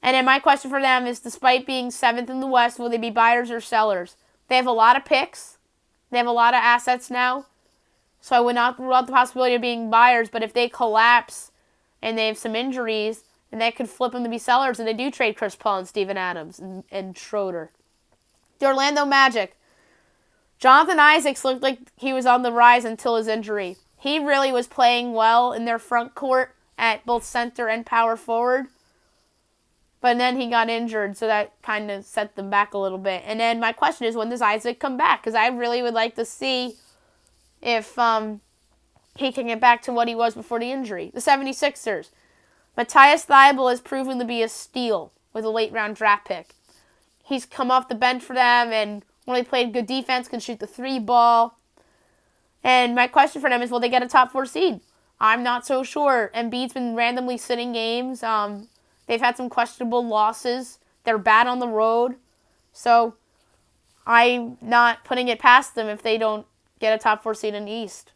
Speaker 1: And then my question for them is, despite being 7th in the West, will they be buyers or sellers? They have a lot of picks. They have a lot of assets now. So I would not rule out the possibility of being buyers, but if they collapse and they have some injuries, then that could flip them to be sellers, and they do trade Chris Paul and Steven Adams and Schroeder. The Orlando Magic. Jonathan Isaacs looked like he was on the rise until his injury. He really was playing well in their front court at both center and power forward. But then he got injured, so that kind of set them back a little bit. And then my question is, when does Isaac come back? Because I really would like to see if he can get back to what he was before the injury. The 76ers. Matthias Thybulle has proven to be a steal with a late-round draft pick. He's come off the bench for them and Really played good defense, can shoot the 3 ball. And my question for them is, will they get a top 4 seed? I'm not so sure. Embiid's been randomly sitting games. They've had some questionable losses. They're bad on the road. So I'm not putting it past them if they don't get a top 4 seed in the East.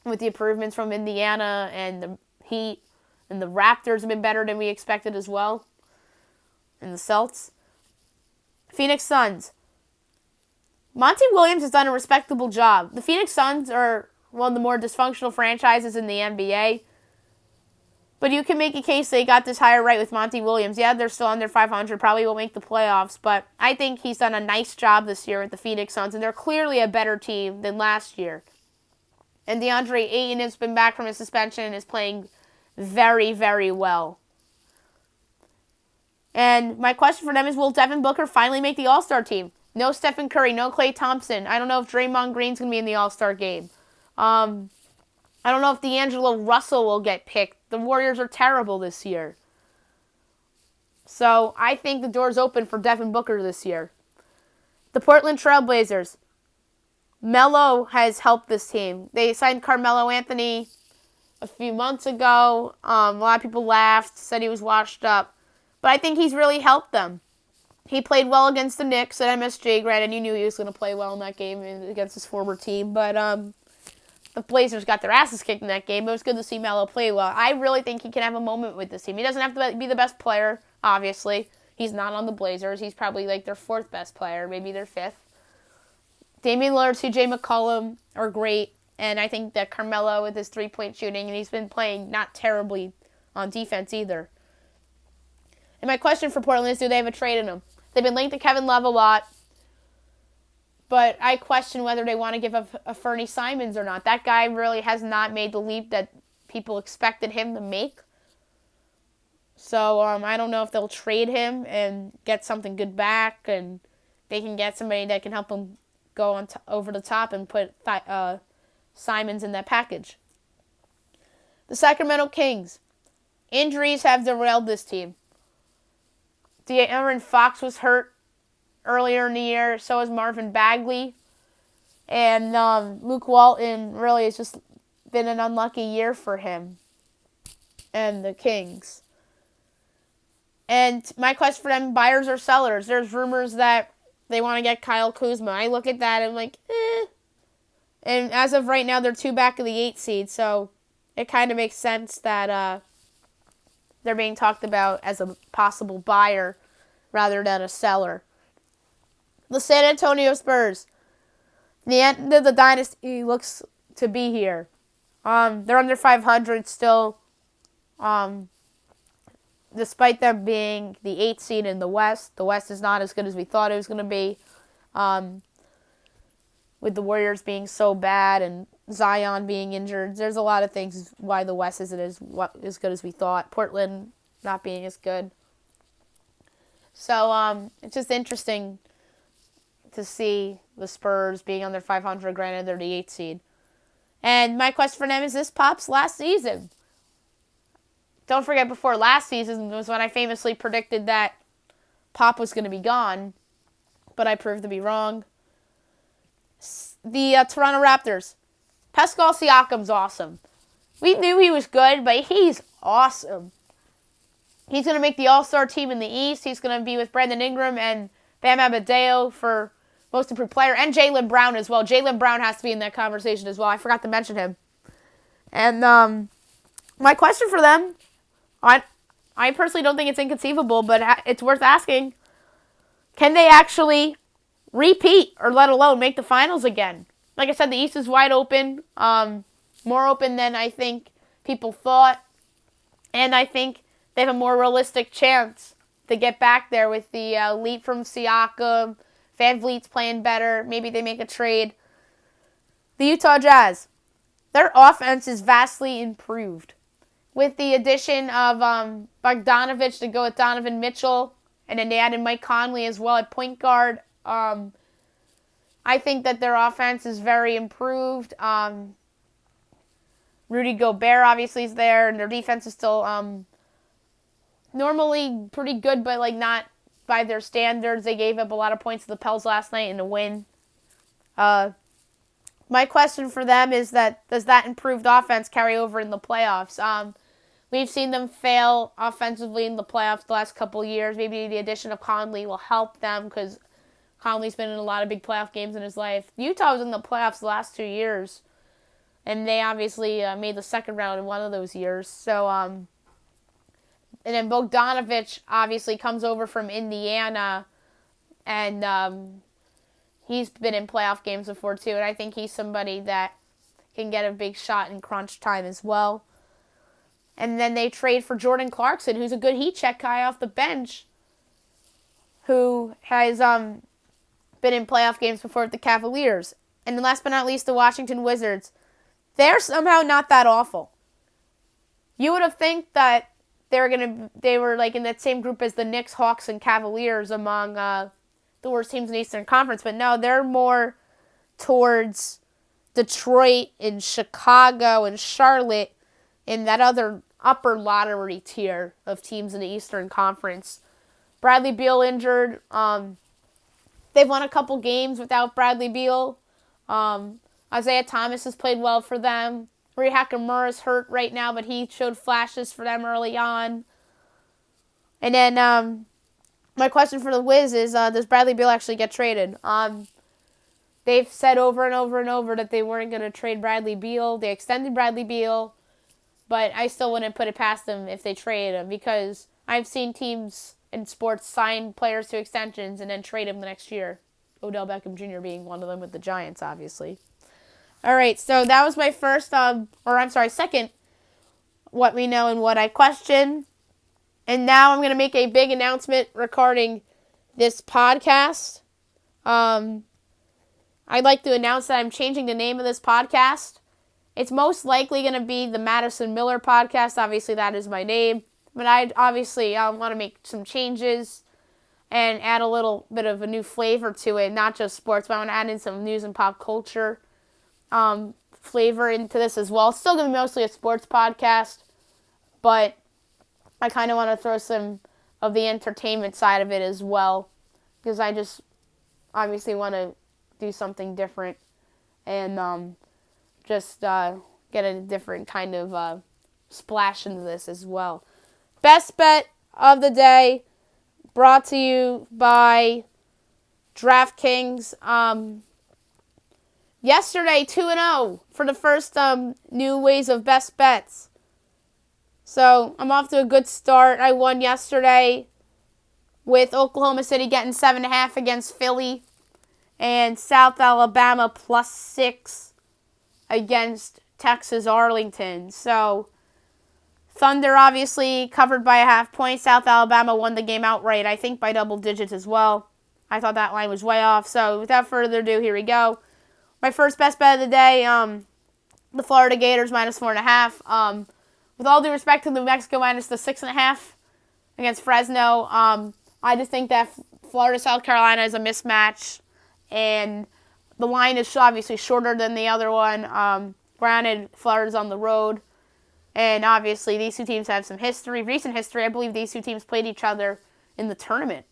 Speaker 1: With the improvements from Indiana and the Heat, and the Raptors have been better than we expected as well. And the Celtics. Phoenix Suns. Monty Williams has done a respectable job. The Phoenix Suns are one of the more dysfunctional franchises in the NBA. But you can make a case they got this higher right with Monty Williams. Yeah, they're still under 500, probably won't make the playoffs, but I think he's done a nice job this year with the Phoenix Suns, and they're clearly a better team than last year. And DeAndre Ayton has been back from his suspension and is playing very, very well. And my question for them is, will Devin Booker finally make the All-Star team? No Stephen Curry, no Klay Thompson. I don't know if Draymond Green's going to be in the All-Star game. I don't know if D'Angelo Russell will get picked. The Warriors are terrible this year. So I think the door's open for Devin Booker this year. The Portland Trail Blazers. Melo has helped this team. They signed Carmelo Anthony a few months ago. A lot of people laughed, said he was washed up. But I think he's really helped them. He played well against the Knicks at MSG. Granted, you knew he was going to play well in that game against his former team. But the Blazers got their asses kicked in that game. But it was good to see Melo play well. I really think he can have a moment with this team. He doesn't have to be the best player, obviously. He's not on the Blazers. He's probably like their 4th best player, maybe their 5th. Damian Lillard, CJ McCollum are great. And I think that Carmelo with his 3-point shooting, and he's been playing not terribly on defense either. And my question for Portland is, do they have a trade in them? They've been linked to Kevin Love a lot, but I question whether they want to give up a Fernie Simons or not. That guy really has not made the leap that people expected him to make. So I don't know if they'll trade him and get something good back, and they can get somebody that can help them go on over the top and put Simons in that package. The Sacramento Kings. Injuries have derailed this team. De'Aaron Fox was hurt earlier in the year. So is Marvin Bagley. And Luke Walton really has just been an unlucky year for him and the Kings. And my question for them, buyers or sellers? There's rumors that they want to get Kyle Kuzma. I look at that and I'm like, And as of right now, they're 2 back of the 8 seed. So it kind of makes sense that they're being talked about as a possible buyer rather than a seller. The San Antonio Spurs. The end of the dynasty looks to be here. They're under 500 still. Despite them being the 8th seed in the West. The West is not as good as we thought it was going to be. With the Warriors being so bad and Zion being injured. There's a lot of things why the West isn't as good as we thought. Portland not being as good. So it's just interesting to see the Spurs being under 500. Granted, they're the 8th seed. And my question for them is, this Pop's last season? Don't forget, before last season was when I famously predicted that Pop was going to be gone. But I proved to be wrong. The Toronto Raptors. Pascal Siakam's awesome. We knew he was good, but he's awesome. He's going to make the All-Star team in the East. He's going to be with Brandon Ingram and Bam Adebayo for most improved player. And Jaylen Brown as well. Jaylen Brown has to be in that conversation as well. I forgot to mention him. And my question for them, I personally don't think it's inconceivable, but it's worth asking. Can they actually repeat or let alone make the finals again? Like I said, the East is wide open. More open than I think people thought. And I think they have a more realistic chance to get back there with the leap from Siakam. Van Vliet's playing better. Maybe they make a trade. The Utah Jazz. Their offense is vastly improved. With the addition of Bogdanovich to go with Donovan Mitchell. And then they added Mike Conley as well at point guard. I think that their offense is very improved. Rudy Gobert obviously is there. And their defense is still normally pretty good, but like not by their standards. They gave up a lot of points to the Pels last night in a win. My question for them is that does that improved offense carry over in the playoffs? We've seen them fail offensively in the playoffs the last couple of years. Maybe the addition of Conley will help them because Conley's been in a lot of big playoff games in his life. Utah was in the playoffs the last 2 years, and they obviously made the second round in one of those years. So, and then Bogdanovich obviously comes over from Indiana, and he's been in playoff games before too, and I think he's somebody that can get a big shot in crunch time as well. And then they trade for Jordan Clarkson, who's a good heat check guy off the bench, who has been in playoff games before with the Cavaliers. And last but not least, the Washington Wizards. They're somehow not that awful. You would have think that they were like in that same group as the Knicks, Hawks, and Cavaliers among the worst teams in the Eastern Conference, but no, they're more towards Detroit and Chicago and Charlotte in that other upper lottery tier of teams in the Eastern Conference. Bradley Beal injured. They've won a couple games without Bradley Beal. Isaiah Thomas has played well for them. Rui Hachimura is hurt right now, but he showed flashes for them early on. And then my question for the Wiz is, does Bradley Beal actually get traded? They've said over and over and over that they weren't going to trade Bradley Beal. They extended Bradley Beal, but I still wouldn't put it past them if they trade him because I've seen teams in sports sign players to extensions and then trade them the next year. Odell Beckham Jr. being one of them with the Giants, obviously. All right, so that was my second what we know and what I question. And now I'm going to make a big announcement regarding this podcast. I'd like to announce that I'm changing the name of this podcast. It's most likely going to be the Madison Miller Podcast. Obviously, that is my name. But I want to make some changes and add a little bit of a new flavor to it. Not just sports, but I want to add in some news and pop culture flavor into this as well. It's still going to be mostly a sports podcast, but I kind of want to throw some of the entertainment side of it as well, because I just obviously want to do something different and just get a different kind of splash into this as well. Best bet of the day brought to you by DraftKings. Yesterday, 2-0 for the first new ways of best bets. So I'm off to a good start. I won yesterday with Oklahoma City getting 7.5 against Philly and South Alabama +6 against Texas Arlington. So Thunder obviously covered by a half point. South Alabama won the game outright, I think by double digits as well. I thought that line was way off. So without further ado, here we go. My first best bet of the day, the Florida Gators -4.5. With all due respect to New Mexico minus the 6.5 against Fresno, I just think that Florida South Carolina is a mismatch, and the line is obviously shorter than the other one. Granted, Florida's on the road, and obviously these two teams have some history, recent history. I believe these two teams played each other in the tournament,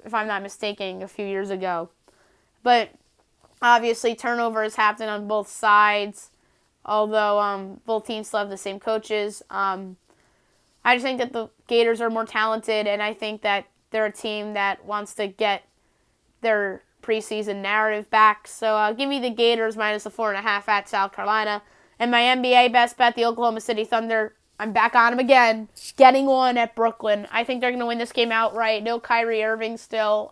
Speaker 1: if I'm not mistaken, a few years ago. But obviously turnovers happen on both sides, although both teams still have the same coaches. I just think that the Gators are more talented, and I think that they're a team that wants to get their preseason narrative back. So give me the Gators minus the 4.5 at South Carolina. And my NBA best bet, the Oklahoma City Thunder, I'm back on them again, getting one at Brooklyn. I think they're going to win this game outright. No Kyrie Irving still.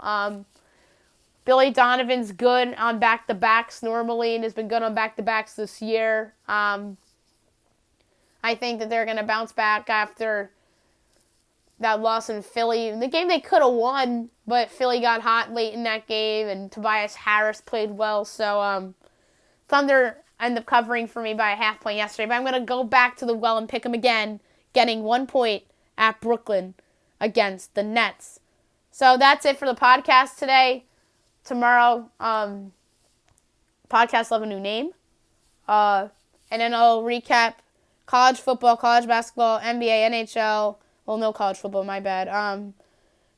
Speaker 1: Billy Donovan's good on back-to-backs normally and has been good on back-to-backs this year. I think that they're going to bounce back after that loss in Philly. The game they could have won, but Philly got hot late in that game, and Tobias Harris played well. So Thunder ended up covering for me by a half point yesterday. But I'm going to go back to the well and pick them again, getting 1 point at Brooklyn against the Nets. So that's it for the podcast today. Tomorrow, podcast will have a new name. And then I'll recap college football, college basketball, NBA, NHL. Well, no college football, my bad.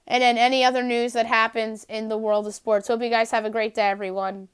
Speaker 1: and then any other news that happens in the world of sports. Hope you guys have a great day, everyone.